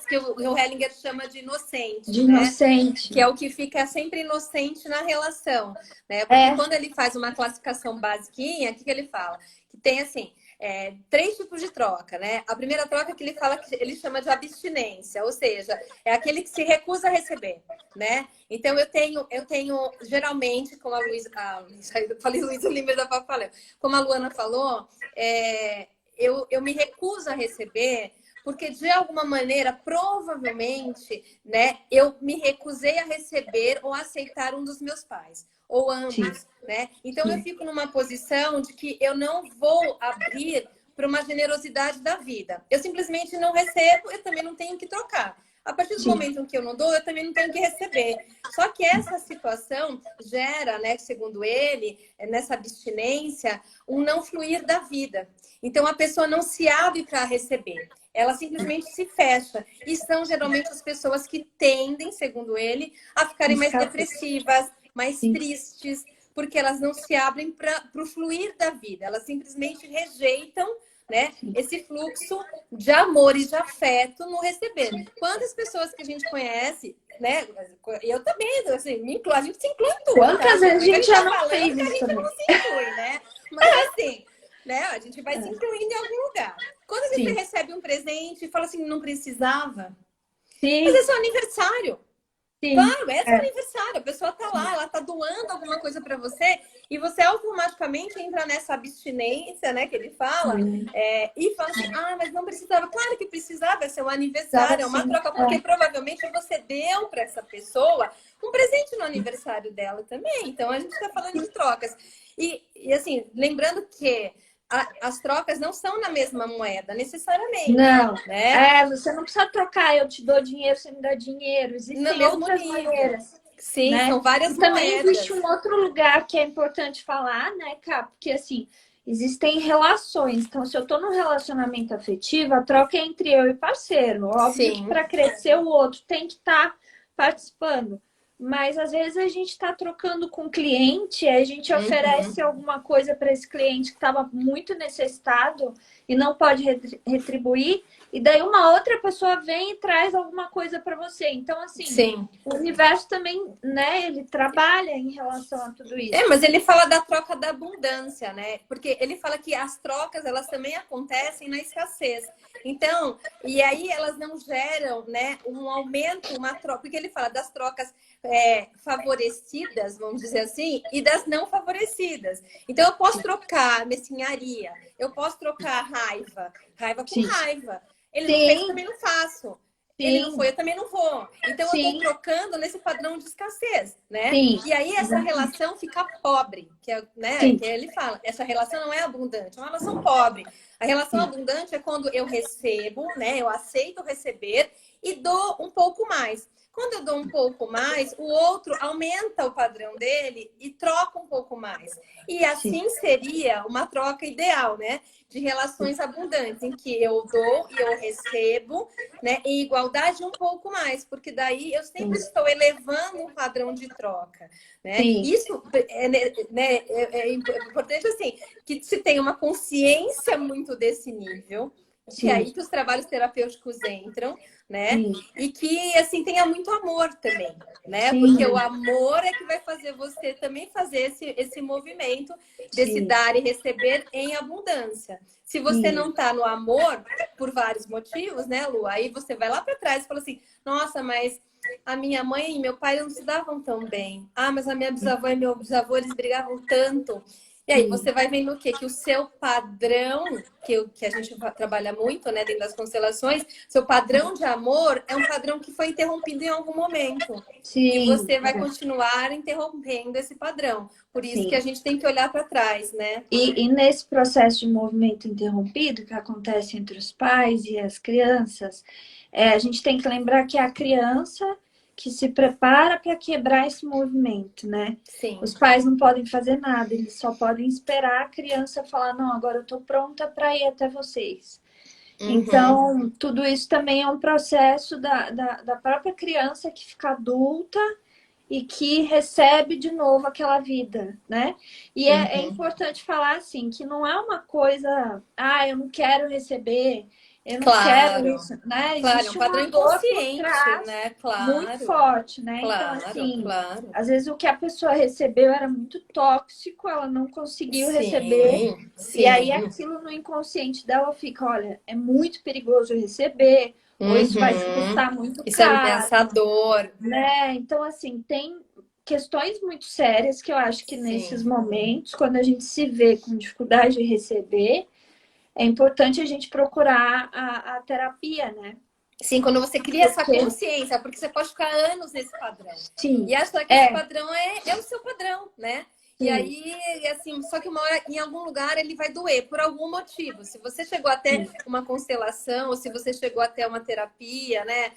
que o Hellinger chama de inocente. De inocente. Né? Que é o que fica sempre inocente na relação. Né? Porque quando ele faz uma classificação basiquinha, o que ele fala? Que tem assim... 3 tipos de troca, né? A primeira troca que ele fala que ele chama de abstinência, ou seja, é aquele que se recusa a receber, né? Então eu tenho geralmente, como a Luísa, eu falei Luísa Lima da Papaleu, como a Luana falou, eu me recuso a receber porque de alguma maneira, provavelmente, né, eu me recusei a receber ou aceitar um dos meus pais. Ou ambos, né? Então eu fico numa posição de que eu não vou abrir para uma generosidade da vida. Eu simplesmente não recebo, eu também não tenho que trocar. A partir do Sim. momento em que eu não dou, eu também não tenho que receber. Só que essa situação gera, né, segundo ele, nessa abstinência, um não fluir da vida. Então a pessoa não se abre para receber. Ela simplesmente se fecha. E são geralmente as pessoas que tendem, segundo ele, a ficarem mais depressivas, mais Sim. tristes, porque elas não se abrem para o fluir da vida. Elas simplesmente rejeitam, né, esse fluxo de amor e de afeto no receber. Quantas pessoas que a gente conhece, né? Eu também, assim, a gente se inclui em tudo. Quantas vezes a gente já não fez que a isso gente também? não se inclui, né? Mas assim, né? A gente vai se incluindo em algum lugar. Quando você recebe um presente e fala assim, não precisava, mas é seu aniversário. Sim. Claro, é seu aniversário. A pessoa tá lá, ela tá doando alguma coisa para você e você automaticamente entra nessa abstinência, né, que ele fala, e fala assim, mas não precisava. Claro que precisava, é seu aniversário, é uma troca, porque provavelmente você deu para essa pessoa um presente no aniversário dela também. Então, a gente está falando de trocas. E assim, lembrando que as trocas não são na mesma moeda, necessariamente. Não. Né? Você não precisa trocar, eu te dou dinheiro, você me dá dinheiro. Existem outras maneiras. Sim, né? são várias e também moedas. existe um outro lugar que é importante falar, né, Cá? Porque assim, existem relações. Então, se eu tô num relacionamento afetivo, a troca é entre eu e parceiro. Óbvio que para crescer o outro tem que estar participando. Mas às vezes a gente está trocando com o cliente, a gente oferece alguma coisa para esse cliente que estava muito necessitado e não pode retribuir, e daí uma outra pessoa vem e traz alguma coisa para você. Então, assim, o universo também, né, ele trabalha em relação a tudo isso. Mas ele fala da troca da abundância, né? Porque ele fala que as trocas, elas também acontecem na escassez. Então, e aí elas não geram, né, um aumento, uma troca, porque ele fala das trocas favorecidas, vamos dizer assim, e das não favorecidas. Então, eu posso trocar mesquinharia, eu posso trocar raiva com raiva. Ele não fez, eu também não faço. Ele não foi, eu também não vou. Então, eu tô trocando nesse padrão de escassez, né? E aí, essa relação fica pobre, que é, né? Que ele fala, essa relação não é abundante, é uma relação pobre. A relação abundante é quando eu recebo, né? Eu aceito receber e dou um pouco mais. Quando eu dou um pouco mais, o outro aumenta o padrão dele e troca um pouco mais. E assim seria uma troca ideal, né? De relações abundantes, em que eu dou e eu recebo, né? Em igualdade um pouco mais, porque daí eu sempre estou elevando o padrão de troca, né? Isso é importante, assim, que se tenha uma consciência muito desse nível, que é aí que os trabalhos terapêuticos entram, né? E que, assim, tenha muito amor também, né? Porque o amor é que vai fazer você também fazer esse movimento desse dar e receber em abundância. Se você não tá no amor, por vários motivos, né, Lu? Aí você vai lá para trás e fala assim, nossa, mas a minha mãe e meu pai não se davam tão bem. Mas a minha bisavó e meu bisavô, eles brigavam tanto. E aí você vai vendo o quê? Que o seu padrão, que a gente trabalha muito, né, dentro das constelações, seu padrão de amor é um padrão que foi interrompido em algum momento. E você vai continuar interrompendo esse padrão. Por isso que a gente tem que olhar para trás, né? E nesse processo de movimento interrompido que acontece entre os pais e as crianças, a gente tem que lembrar que é a criança que se prepara para quebrar esse movimento, né? Os pais não podem fazer nada, eles só podem esperar a criança falar, não, agora eu estou pronta para ir até vocês. Então, tudo isso também é um processo da própria criança que fica adulta e que recebe de novo aquela vida, né? E é importante falar assim, que não é uma coisa, eu não quero receber, eu não quero isso, né? Claro, Existe um padrão uma dor inconsciente, por trás, né? Claro. Muito forte, né? Claro, então, assim, às vezes o que a pessoa recebeu era muito tóxico, ela não conseguiu receber, e aí aquilo no inconsciente dela fica, olha, é muito perigoso receber, ou isso vai te custar muito isso caro. É ameaçador. Né? Então, assim, tem questões muito sérias que eu acho que nesses momentos, quando a gente se vê com dificuldade de receber, é importante a gente procurar a terapia, né? Sim, quando você cria essa consciência, porque você pode ficar anos nesse padrão. Sim. E acha que esse padrão é o seu padrão, né? E Sim, aí, assim, só que uma hora, em algum lugar, ele vai doer, por algum motivo. Se você chegou até sim. uma constelação, ou se você chegou até uma terapia, né?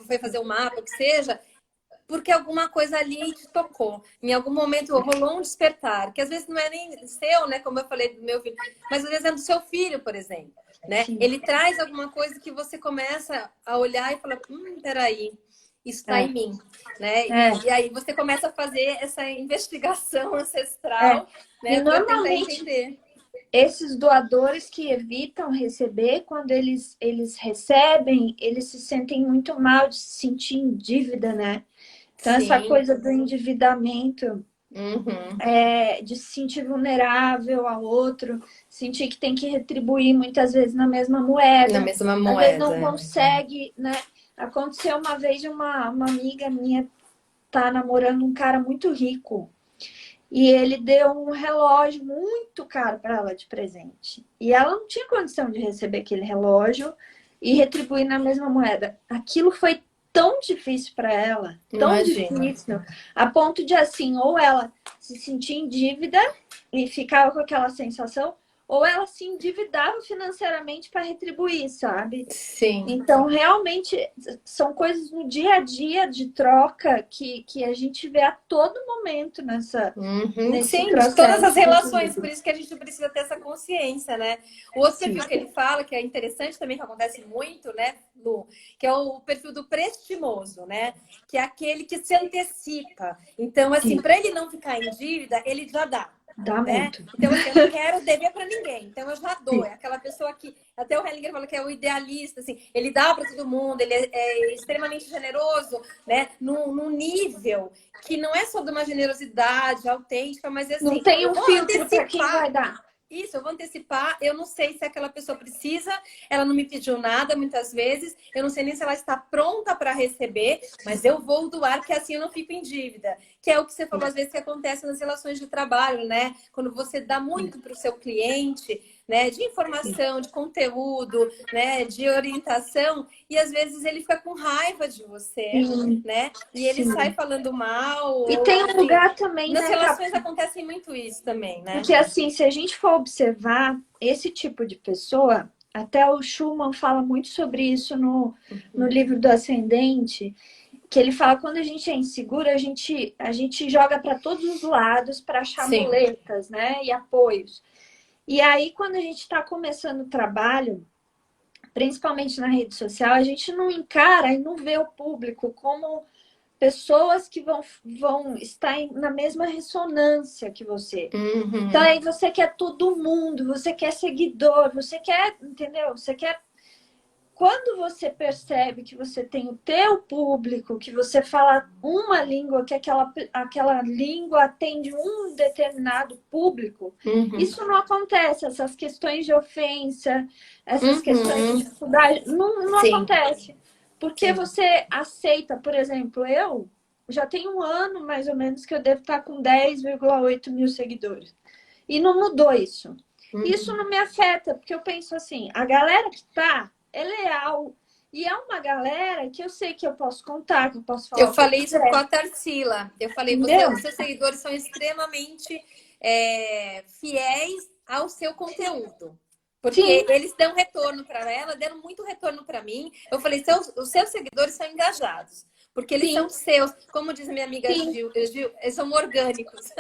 Foi fazer um mapa, o que seja, porque alguma coisa ali te tocou. Em algum momento rolou um despertar, que às vezes não é nem seu, né? Como eu falei do meu filho, mas às vezes é do seu filho, por exemplo, né? Sim. Ele traz alguma coisa que você começa a olhar e fala, peraí, isso está É, em mim, né? é, E aí você começa a fazer essa investigação é. ancestral, E né? Para tentar normalmente entender. esses doadores que evitam receber, quando eles recebem, eles se sentem muito mal de se sentir em dívida, né? Então, essa Sim. coisa do endividamento, Uhum. de se sentir vulnerável ao outro, sentir que tem que retribuir muitas vezes na mesma Na moeda, mesma às vezes não moeda. consegue, né? Aconteceu uma vez de uma amiga minha tá namorando um cara muito rico. E ele deu um relógio muito caro para ela de presente. E ela não tinha condição de receber aquele relógio e retribuir na mesma moeda. Aquilo foi tão difícil para ela, tão Imagina. difícil, a ponto de assim, ou ela se sentir em dívida e ficava com aquela sensação, ou ela se endividava financeiramente para retribuir, sabe? Sim. Então, realmente, são coisas no dia a dia de troca que a gente vê a todo momento Uhum, nesse sim, de todas as processo de relações, por equilíbrio. isso que a gente precisa ter essa consciência, né? O outro Sim, perfil que ele fala, que é interessante também, que acontece muito, né, Lu, que é o perfil do prestimoso, né? Que é aquele que se antecipa. Então, assim, sim, para ele não ficar em dívida, ele já dá. dá Né? muito. Então, assim, eu não quero dever para ninguém, então eu já dou. Sim, É aquela pessoa que, até o Hellinger falou que é o idealista, assim, ele dá para todo mundo, ele é extremamente generoso, né? Num nível que não é só de uma generosidade autêntica, mas não assim, tem eu um vou filtro para quem antecipar vai dar. isso, eu vou antecipar. Eu não sei se aquela pessoa precisa, ela não me pediu nada muitas vezes, eu não sei nem se ela está pronta para receber, mas eu vou doar, que assim eu não fico em dívida. Que é o que você falou às vezes que acontece nas relações de trabalho, né? Quando você dá muito para o seu cliente, né? De informação, de conteúdo, né? De orientação, e às vezes ele fica com raiva de você, Sim, né? E ele sai sim. falando mal, E ou tem um enfim. lugar também, Nas né, relações acontece muito isso também, né? porque assim, se a gente for observar esse tipo de pessoa, até o Schumann fala muito sobre isso no livro do Ascendente, que ele fala que quando a gente é insegura, a gente joga para todos os lados para achar Sim. muletas, né? E apoios. E aí, quando a gente está começando o trabalho, principalmente na rede social, a gente não encara e não vê o público como pessoas que vão estar na mesma ressonância que você. Então, Uhum. aí você quer todo mundo, você quer seguidor, você quer, entendeu? Você quer. Quando você percebe que você tem o teu público, que você fala uma língua, que aquela língua atende um determinado público, Uhum. isso não acontece. Essas questões de ofensa, essas questões de Uhum. dificuldade, não Sim, acontece. Porque sim. você aceita, por exemplo, eu já tenho um ano, mais ou menos, que eu devo estar com 10,8 mil seguidores. E não mudou isso. Isso Uhum. não me afeta, porque eu penso assim, a galera que tá é leal. E é uma galera que eu sei que eu posso contar, que eu posso Eu falar o que eu falei isso com quiser. a Tarsila. Eu falei, Entendeu? os seus seguidores são extremamente fiéis ao seu conteúdo. Porque Sim, eles dão retorno para ela, deram muito retorno para mim. Eu falei, os seus seguidores são engajados. Porque eles sim, são seus, como diz minha amiga sim, Gil, eles são orgânicos.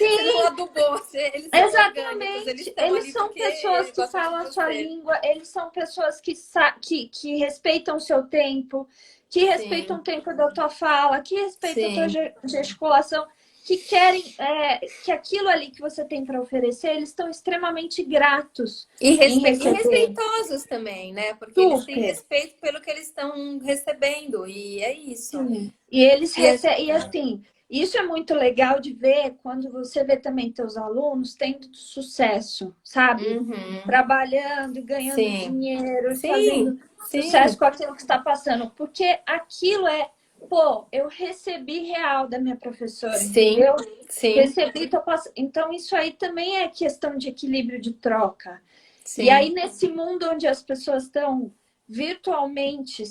Você não sim, adubou, eles são orgânicos, eles exatamente. estão Eles ali são pessoas porque que gostam de falam a sua você. língua, eles são pessoas que respeitam o seu tempo, que respeitam Sim, o tempo da tua fala, que respeitam a tua sim. gesticulação, que querem que aquilo ali que você tem para oferecer, eles estão extremamente gratos em E receber. respeitosos também, né? Porque eles têm Super. respeito pelo que eles estão recebendo, e é isso. Sim. E eles E é, recebem, e assim, isso é muito legal de ver quando você vê também teus alunos tendo sucesso, sabe? uhum. Trabalhando, ganhando Sim, dinheiro, e sim, fazendo sucesso sim, com aquilo que está passando, porque aquilo pô, eu recebi real da minha professora, sim, entendeu? sim, Recebi, tô passando. Então, isso aí também é questão de equilíbrio de troca. E aí, sim. nesse mundo onde as pessoas estão virtualmente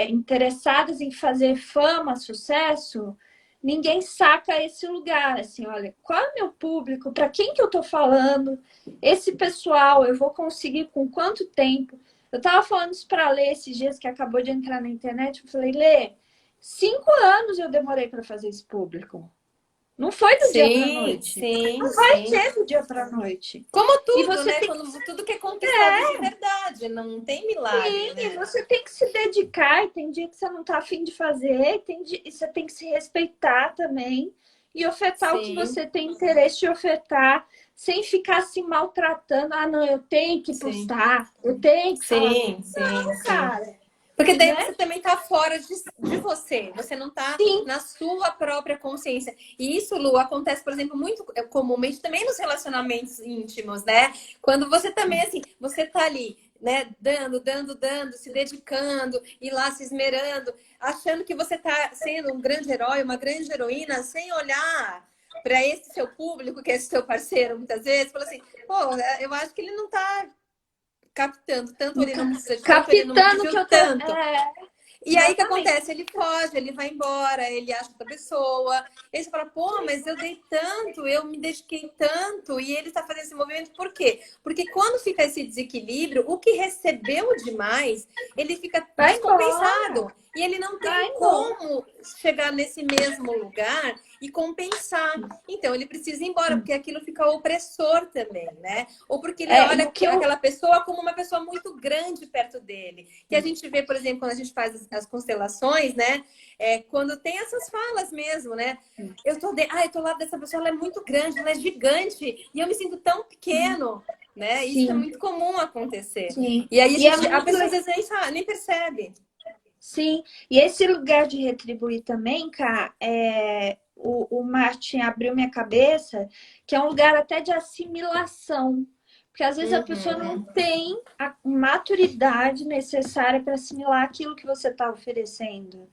interessadas em fazer fama, sucesso, ninguém saca esse lugar, assim, olha, qual é o meu público, para quem que eu tô falando, esse pessoal, eu vou conseguir com quanto tempo? Eu tava falando isso para Lê esses dias, que acabou de entrar na internet, eu falei, Lê, 5 anos eu demorei para fazer esse público. Não foi do dia para Sim, noite. sim, Não vai sim. ser do dia para noite. Como E tudo, você né? tem Quando tudo que é conquistado de verdade, não tem milagre, e né? você tem que se dedicar, e tem dia que você não tá afim de fazer, e você tem que se respeitar também e ofertar o que Sim, você tem interesse de ofertar, sem ficar se maltratando. Ah, não, eu tenho que sim, postar, eu tenho que falar. sim, sim, Não, sim. cara, Porque daí né? você também tá fora de você, você não tá Sim, na sua própria consciência. E isso, Lu, acontece, por exemplo, muito comumente também nos relacionamentos íntimos, né? Quando você também, assim, você tá ali, né, dando, se dedicando, e lá se esmerando, achando que você tá sendo um grande herói, uma grande heroína, sem olhar para esse seu público, que é esse seu parceiro, muitas vezes, fala assim, pô, eu acho que ele não tá captando tanto, ele não precisa de tanto, ele não me captando que pediu eu tô. tanto. E aí o que Exatamente. acontece? Ele foge, ele vai embora, ele acha outra pessoa. Ele fala, pô, mas eu dei tanto, eu me dediquei tanto, e ele tá fazendo esse movimento por quê? Porque quando fica esse desequilíbrio, o que recebeu demais, ele fica Vai embora, descompensado. E ele não tem vai embora. como chegar nesse mesmo lugar e compensar. Então ele precisa ir embora, porque aquilo fica opressor também, né? Ou porque ele É, e olha o que eu. aquela pessoa como uma pessoa muito grande perto dele. Que a gente vê, por exemplo, quando a gente faz as constelações, né? Quando tem essas falas mesmo, né? Eu tô ao lado dessa pessoa, ela é muito grande, ela é gigante, e eu me sinto tão pequeno, né? Isso é Sim, muito comum acontecer. sim. E aí E é a muito pessoa às legal. vezes nem percebe. Sim, e esse lugar de retribuir também, cara, o Martin abriu minha cabeça, que é um lugar até de assimilação. Porque às vezes a pessoa não Uhum, tem a maturidade necessária para assimilar aquilo que você está oferecendo.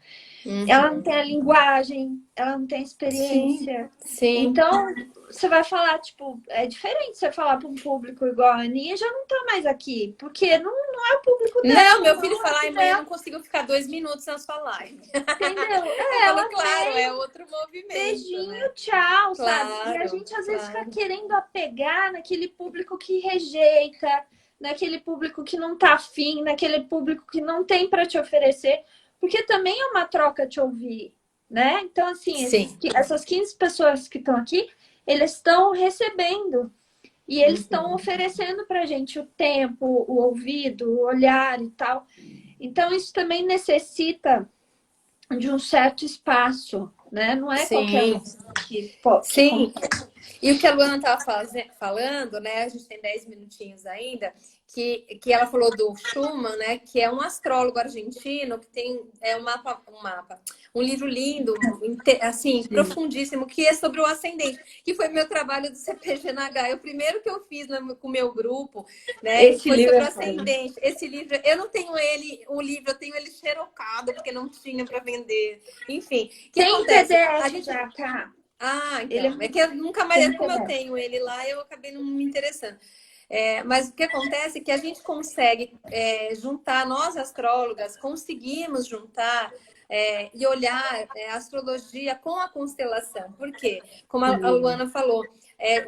Ela não uhum. tem a linguagem, ela não tem a Sim, experiência. sim. Então, você vai falar, tipo, é diferente você falar para um público igual a Aninha, já não tá mais aqui, porque não é o público Não, dela, meu filho não é fala, o ai, que mãe, eu dela, não consigo ficar 2 minutos na sua live. entendeu? Eu falo, Ela claro, é veio, outro movimento, né? beijinho, tchau, sabe? E a Claro, gente às vezes fica claro. querendo apegar naquele público que rejeita, naquele público que não tá afim, naquele público que não tem para te oferecer, porque também é uma troca te ouvir, né? Então, assim, Sim. essas 15 pessoas que estão aqui, eles estão recebendo e eles estão Uhum. oferecendo para gente o tempo, o ouvido, o olhar e tal. Então, isso também necessita de um certo espaço, né? Não é qualquer um Sim, que sim. E o que a Luana estava falando, né? A gente tem 10 minutinhos ainda, que ela falou do Schumann, né? Que é um astrólogo argentino que tem um livro lindo, assim, profundíssimo, que é sobre o ascendente, que foi meu trabalho do CPGNH. É o primeiro que eu fiz com o meu grupo, né? esse Foi livro sobre o é foda. ascendente. Esse livro, eu não tenho ele, o livro, eu tenho ele xerocado, porque não tinha para vender. Enfim, o que Tem acontece? A PDF gente já, tá? ah, Ele é então. É que eu nunca mais, tem como eu PDF. tenho ele lá, eu acabei não me interessando. Mas o que acontece é que a gente consegue juntar, nós astrólogas, conseguimos juntar e olhar a astrologia com a constelação. Por quê? Como a Luana falou,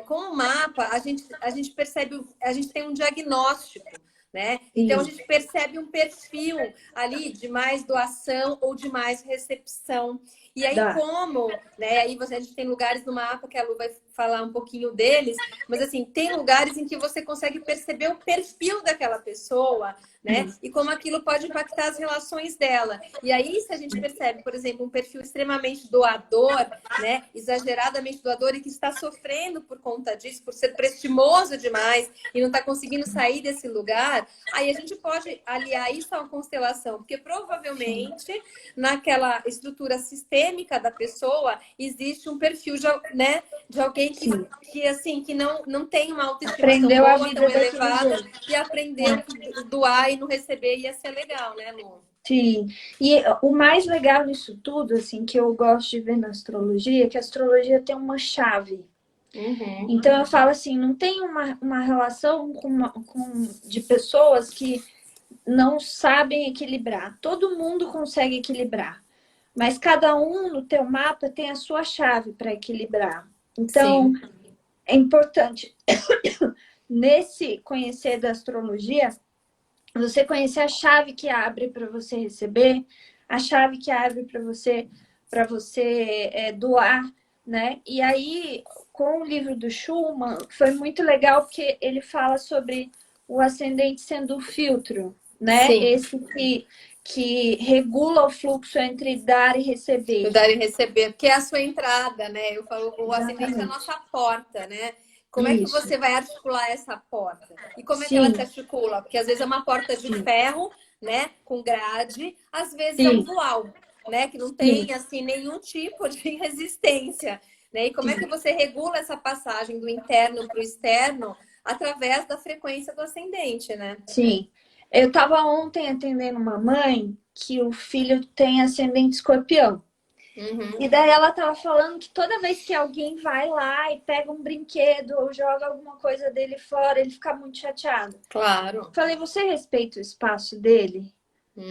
com o mapa, a gente percebe, a gente tem um diagnóstico. Né? Então a Sim, gente percebe um perfil ali de mais doação ou de mais recepção. E aí, dá. como, né? Aí a gente tem lugares no mapa que a Lu vai falar um pouquinho deles, mas assim, tem lugares em que você consegue perceber o perfil daquela pessoa, né? E como aquilo pode impactar as relações dela. E aí, se a gente percebe, por exemplo, um perfil extremamente doador, né? Exageradamente doador e que está sofrendo por conta disso, por ser prestimoso demais e não está conseguindo sair desse lugar, aí a gente pode aliar isso a uma constelação, porque provavelmente naquela estrutura sistêmica da pessoa existe um perfil, né, de alguém Sim. que assim, que não tem uma autoestima tão Aprendeu a boa, tão vida daquele elevada jeito. e aprendeu que doar e não receber ia ser legal, né, Lu? Sim. E o mais legal disso tudo, assim, que eu gosto de ver na astrologia, é que a astrologia tem uma chave. Uhum. Então eu falo assim, não tem uma relação de pessoas que não sabem equilibrar. Todo mundo consegue equilibrar. mas cada um no teu mapa tem a sua chave para equilibrar. Então, Sim. é importante nesse conhecer da astrologia, você conhecer a chave que abre para você receber, a chave que abre para você doar, né? E aí, com o livro do Schumann, foi muito legal porque ele fala sobre o ascendente sendo o filtro, né? Sim. Esse que regula o fluxo entre dar e O receber. dar e receber, porque é a sua entrada, né? Eu falo, o ascendente é a Exatamente. nossa porta, né? Como é que Isso. você vai articular essa porta? E como é que ela Sim, se articula? Porque às vezes é uma porta de sim, ferro, né? Com grade, às vezes é um sim, voal, né? Que não sim, tem assim nenhum tipo de resistência, né? E como é que sim. você regula essa passagem do interno para o externo através da frequência do ascendente, né? Sim. Eu estava ontem atendendo uma mãe que o filho tem ascendente escorpião. Uhum, E daí ela estava falando que toda vez que alguém vai lá e pega um brinquedo ou joga alguma coisa dele fora, ele fica muito chateado. claro. Falei, você respeita o espaço dele?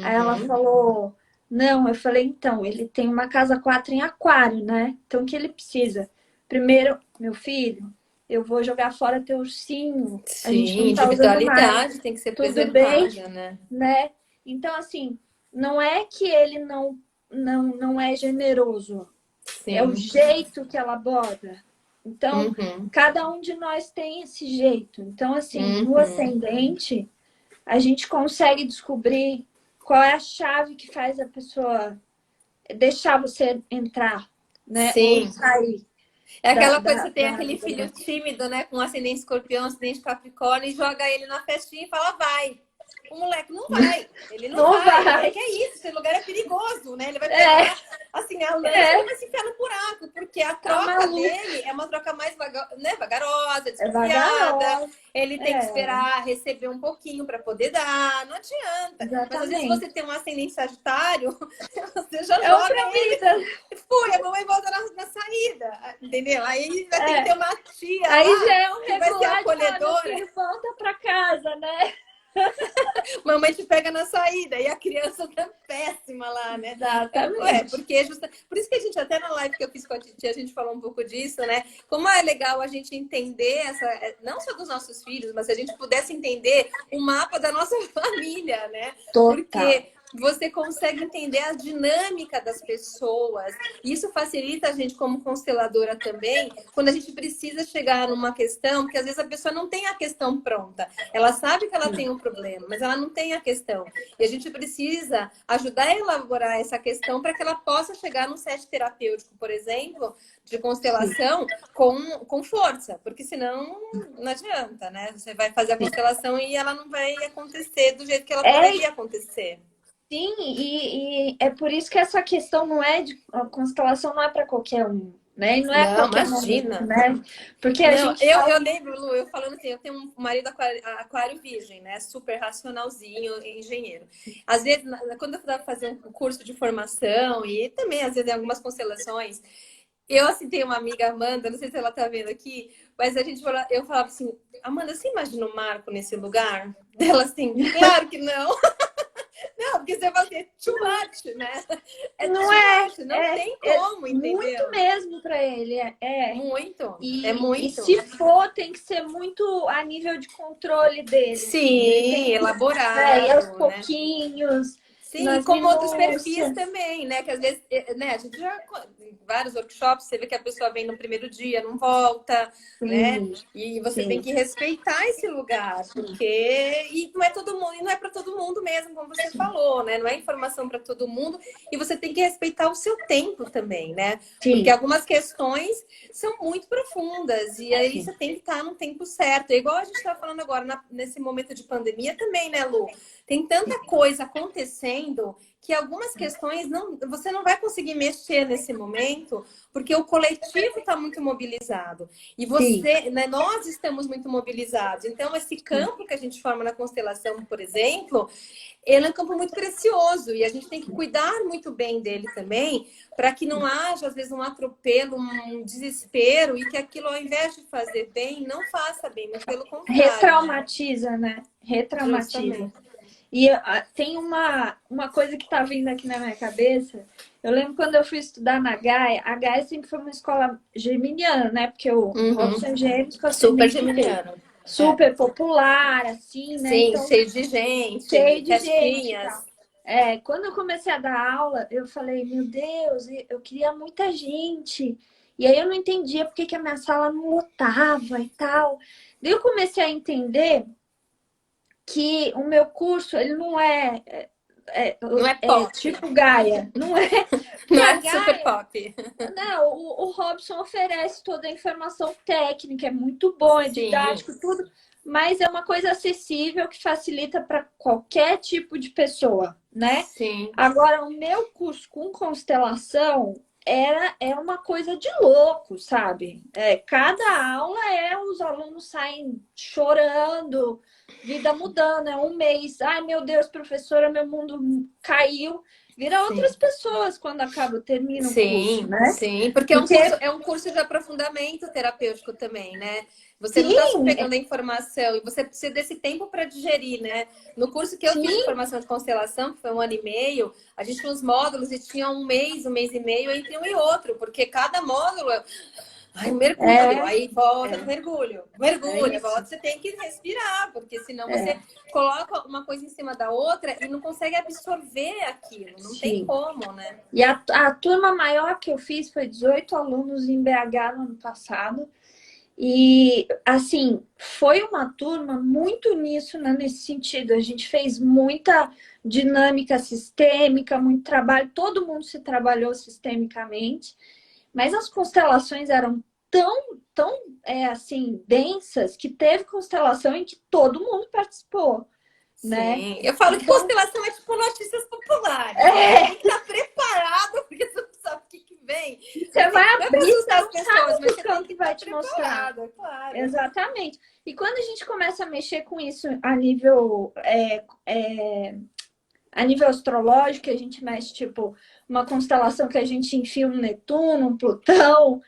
Aí ela Uhum, falou, não. Eu falei, então, ele tem uma casa 4 em aquário, né? Então o que ele precisa? Primeiro, meu filho, eu vou jogar fora teu ursinho. A gente sim, não tá usando mais. individualidade tem que ser Tudo bem, preservada, né? né? Então, assim, não é que ele não é generoso, é o Sim. jeito que ela aborda. Então, Uhum, cada um de nós tem esse jeito. Então, assim, no uhum. ascendente, a gente consegue descobrir qual é a chave que faz a pessoa deixar você entrar, né? Ou Sim. sair É da, aquela coisa, da, você tem da aquele vida filho dela. tímido, né? Com ascendente escorpião, ascendente capricórnio, e joga ele na festinha e fala, vai. O moleque não vai. Ele não Não vai. Ele fala, vai. que é isso? Esse lugar é perigoso, né? Ele vai É, pegar, assim, a lança, ele é, vai se enfiar no buraco, porque a tá troca maluco. dele é uma troca mais né, vagarosa, É desconfiada. vagaroso. Ele tem que É, esperar receber um pouquinho para poder dar. Não adianta. Mas às vezes você exatamente. tem um ascendente sagitário, você já É joga outra ele. vida. Fui, a mamãe volta na saída, entendeu? Aí vai ter que ter É. uma tia Aí já lá é um que vai ser regular de falar, meu acolhedora. filho, volta pra casa, né? Mamãe te pega na saída e a criança tá péssima lá, né? Exatamente. Porque por isso que a gente, até na live que eu fiz com a Titi, a gente falou um pouco disso, né? Como é legal a gente entender não só dos nossos filhos, mas se a gente pudesse entender o mapa da nossa família, né? Total. Porque você consegue entender a dinâmica das pessoas. Isso facilita a gente como consteladora também, quando a gente precisa chegar numa questão, porque às vezes a pessoa não tem a questão pronta. Ela sabe que ela tem um problema, mas ela não tem a questão. E a gente precisa ajudar a elaborar essa questão para que ela possa chegar num set terapêutico, por exemplo, de Sim, constelação, com força, porque senão não adianta, né? Você vai fazer a sim. constelação e ela não vai acontecer do jeito que ela É, poderia acontecer. sim, e é por isso que essa questão não é de a constelação não é para qualquer um, né? E não é a Não, qualquer momento, imagina. né? Porque a Não, gente eu fala, lembro, Lu, eu falando assim, eu tenho um marido aquário virgem, né? Super racionalzinho, engenheiro. Às vezes, quando eu estava fazendo um curso de formação e também, às vezes, em algumas constelações, eu, assim, tenho uma amiga, Amanda, não sei se ela tá vendo aqui, mas eu falava assim, Amanda, você imagina o Marco nesse lugar? Dela assim, claro que não. Não, porque você vai ser too much, né? É não too é, much, não tem é como, muito entendeu? mesmo para ele, Muito, é E muito. se for, tem que ser muito a nível de controle dele, assim. Ele tem Sim, que, né, ir aos elaborado, né? pouquinhos, Sim, e nas como outros perfis minúcias. também, né? Que às vezes, né, a gente já, em vários workshops, você vê que a pessoa vem no primeiro dia, não volta, né? Sim, E você tem sim, que respeitar esse lugar, sim, porque e não é todo mundo, e não é para todo mundo mesmo, como você falou, né? Não é informação para todo mundo, e você tem que respeitar o seu tempo também, né? Porque sim, algumas questões são muito profundas, e aí sim, você tem que estar no tempo certo. É igual a gente está falando agora, nesse momento de pandemia também, né, Lu? Tem tanta coisa acontecendo que algumas questões você não vai conseguir mexer nesse momento, porque o coletivo está muito mobilizado. E sim, você, né, nós estamos muito mobilizados. Então, esse sim, campo que a gente forma na constelação, por exemplo, ele é um campo muito precioso e a gente tem que cuidar muito bem dele também, para que não haja, às vezes, um atropelo, um desespero e que aquilo, ao invés de fazer bem, não faça bem, mas pelo contrário, né? retraumatiza, né? Retraumatiza. Justamente. E tem uma coisa que tá vindo aqui na minha cabeça. Eu lembro quando eu fui estudar na Gaia, a Gaia sempre foi uma escola geminiana, né? Porque o Uhum. Robson é Gêmeos com Super ascendente em Peixes. geminiano. É. Super popular, assim, né? Sim, Então, cheio de gente, cheio de gente e tal. festinhas. Quando eu comecei a dar aula, eu falei, meu Deus, eu queria muita gente. E aí eu não entendia por que que a minha sala não lotava e tal. Daí eu comecei a entender que o meu curso, ele não Não é pop, tipo Gaia. Não é. Porque não a é super Gaia, pop. não, o Robson oferece toda a informação técnica, é muito bom, é Sim, didático, tudo, mas é uma coisa acessível que facilita para qualquer tipo de pessoa, né? sim, Agora, o meu curso com constelação é uma coisa de louco, sabe? Cada aula os alunos saem chorando, vida mudando, é um mês. Ai, meu Deus, professora, meu mundo caiu. Vira outras sim. pessoas quando termina o curso, Sim, né? sim, porque Porque, é um curso de aprofundamento terapêutico também, né? Você não está só sim, pegando a informação e você precisa desse tempo para digerir, né? No curso que eu fiz de sim, formação de constelação, que foi 1 ano e meio, a gente tinha uns módulos e tinha um mês e meio entre um e outro, porque cada módulo ai, mergulho, é, aí volta no é, mergulho, é mergulha, isso. volta, você tem que respirar, porque senão você É, coloca uma coisa em cima da outra e não consegue absorver aquilo, não tem sim. como, né? E a turma maior que eu fiz foi 18 alunos em BH no ano passado. E, assim, foi uma turma muito uníssona nesse sentido. A gente fez muita dinâmica sistêmica, muito trabalho, todo mundo se trabalhou sistemicamente, mas as constelações eram tão assim, densas que teve constelação em que todo mundo participou, né? Sim, eu falo que Então, constelação é tipo notícias populares, né? Você tem que estar preparado, porque você não sabe o que vem. você vai Não é para abrir, você assustar as não sabe pessoas, o que mas o você tem campo que vai estar te mostrar. preparado, é claro. Exatamente. E quando a gente começa a mexer com isso a nível astrológico, a gente mexe, tipo, uma constelação que a gente enfia um Netuno, um Plutão.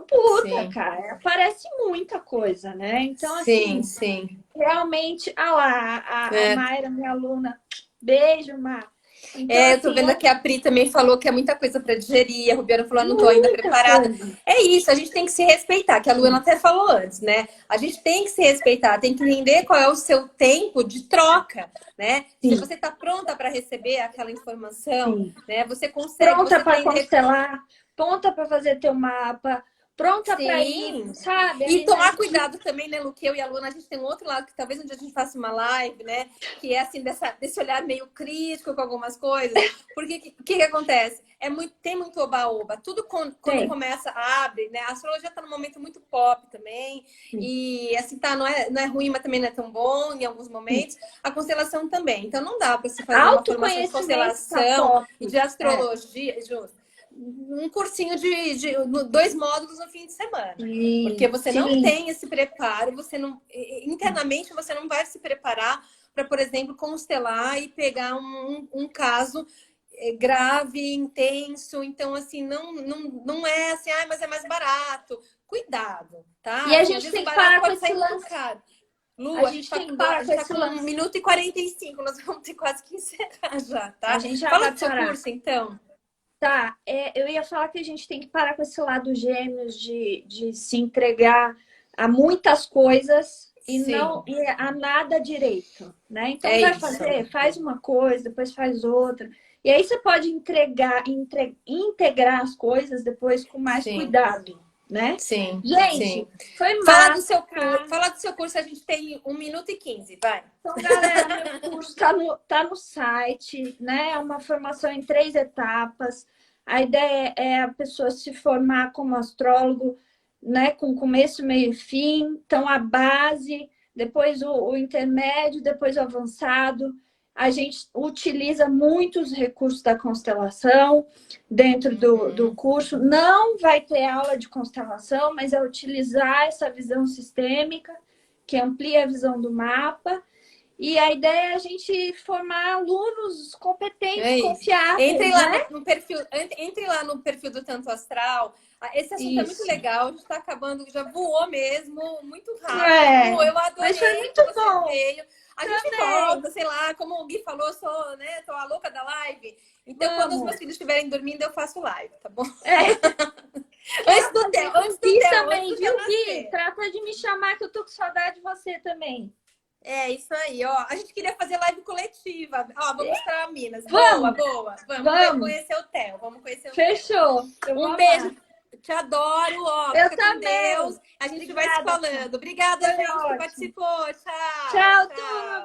Puta, Sim, cara, aparece muita coisa, né? Então, sim, assim, sim. realmente, lá, a É. Mayra, minha aluna, beijo, Mar. Então, Eu tô assim, vendo aqui a Pri também falou que é muita coisa para digerir, a Rubiana falou, "Eu não tô ainda muita preparada." coisa. É isso, a gente tem que se respeitar, que a Luana até falou antes, né? A gente tem que se respeitar, tem que entender qual é o seu tempo de troca, né? Se Sim, você tá pronta para receber aquela informação, sim. né? Você consegue, Pronta você para tem constelar, pronta para fazer teu mapa, pronta para ir, sim. sabe, E ali na tomar equipe. cuidado também, né, Lu, que eu e a Luna, a gente tem um outro lado que talvez um dia a gente faça uma live, né? Que é assim, desse olhar meio crítico com algumas coisas. Porque o que acontece? Tem muito oba-oba. Tudo quando Tem. começa, abre, né? A astrologia tá num momento muito pop também. Sim, E assim, tá, não é ruim, mas também não é tão bom em alguns sim. momentos. A constelação também. Então não dá para se fazer uma formação de Autoconhecimento tá constelação pop. e de É. astrologia, um cursinho de 2 módulos no fim de semana. Porque Sim, você não sim, tem esse preparo, você não internamente você não vai se preparar para, por exemplo, constelar e pegar um caso grave, intenso. Então, assim, não é assim, mas é mais barato. Cuidado, tá? e a Assim, às gente vezes o tem que barato parar com pode esse sair muito lance. caro. Lu, A gente tem que a parar com gente tá esse com 1 minuto lance. e 45, nós vamos ter quase que encerrar já, A tá? gente já Fala vai do seu parar. curso, então. Tá, eu ia falar que a gente tem que parar com esse lado gêmeos de se entregar a muitas coisas e Sim, não e a nada direito, né? Então é vai isso. fazer, faz uma coisa, depois faz outra. E aí você pode integrar as coisas depois com mais Sim. cuidado, né? Sim, Gente, sim. foi massa, Fala do seu curso, a gente tem 1 minuto e 15, vai. então, galera, meu curso está no site, né? É uma formação em 3 etapas. A ideia é a pessoa se formar como astrólogo, né? Com começo, meio e fim. Então, a base, depois o intermédio, depois o avançado. A gente utiliza muitos recursos da constelação dentro do Uhum. curso. Não vai ter aula de constelação, mas é utilizar essa visão sistêmica, que amplia a visão do mapa E a ideia é a gente formar alunos É competentes, isso. confiáveis, Entrem lá né? no perfil, entrem lá no perfil do Tanto Astral. Esse assunto é muito Isso. legal, a gente está acabando, já voou mesmo, muito rápido. É, Eu mas foi adorei que muito você bom veio. A gente também. volta, sei lá, como o Gui falou, eu sou, né, tô a louca da live. Então, quando os Vamos. meus filhos estiverem dormindo, eu faço live, tá bom? É, quero fazer com Antes o do Gui Theo, antes também, do Theo viu, Gui? nascer. Trata de me chamar que eu tô com saudade de você também. É isso aí, ó. A gente queria fazer live coletiva. Ó, vamos para Minas. Boa, Vamos, boa. Vamos vamos. conhecer o Theo. Vamos conhecer o Theo. Fechou. Eu vou Um amar. beijo. Te adoro, ó. Eu Fica com Deus. também. A gente vai se Obrigada, Clara. falando. Obrigada, Foi gente, que ótimo. participou. Tchau. Tchau, turma. Tchau.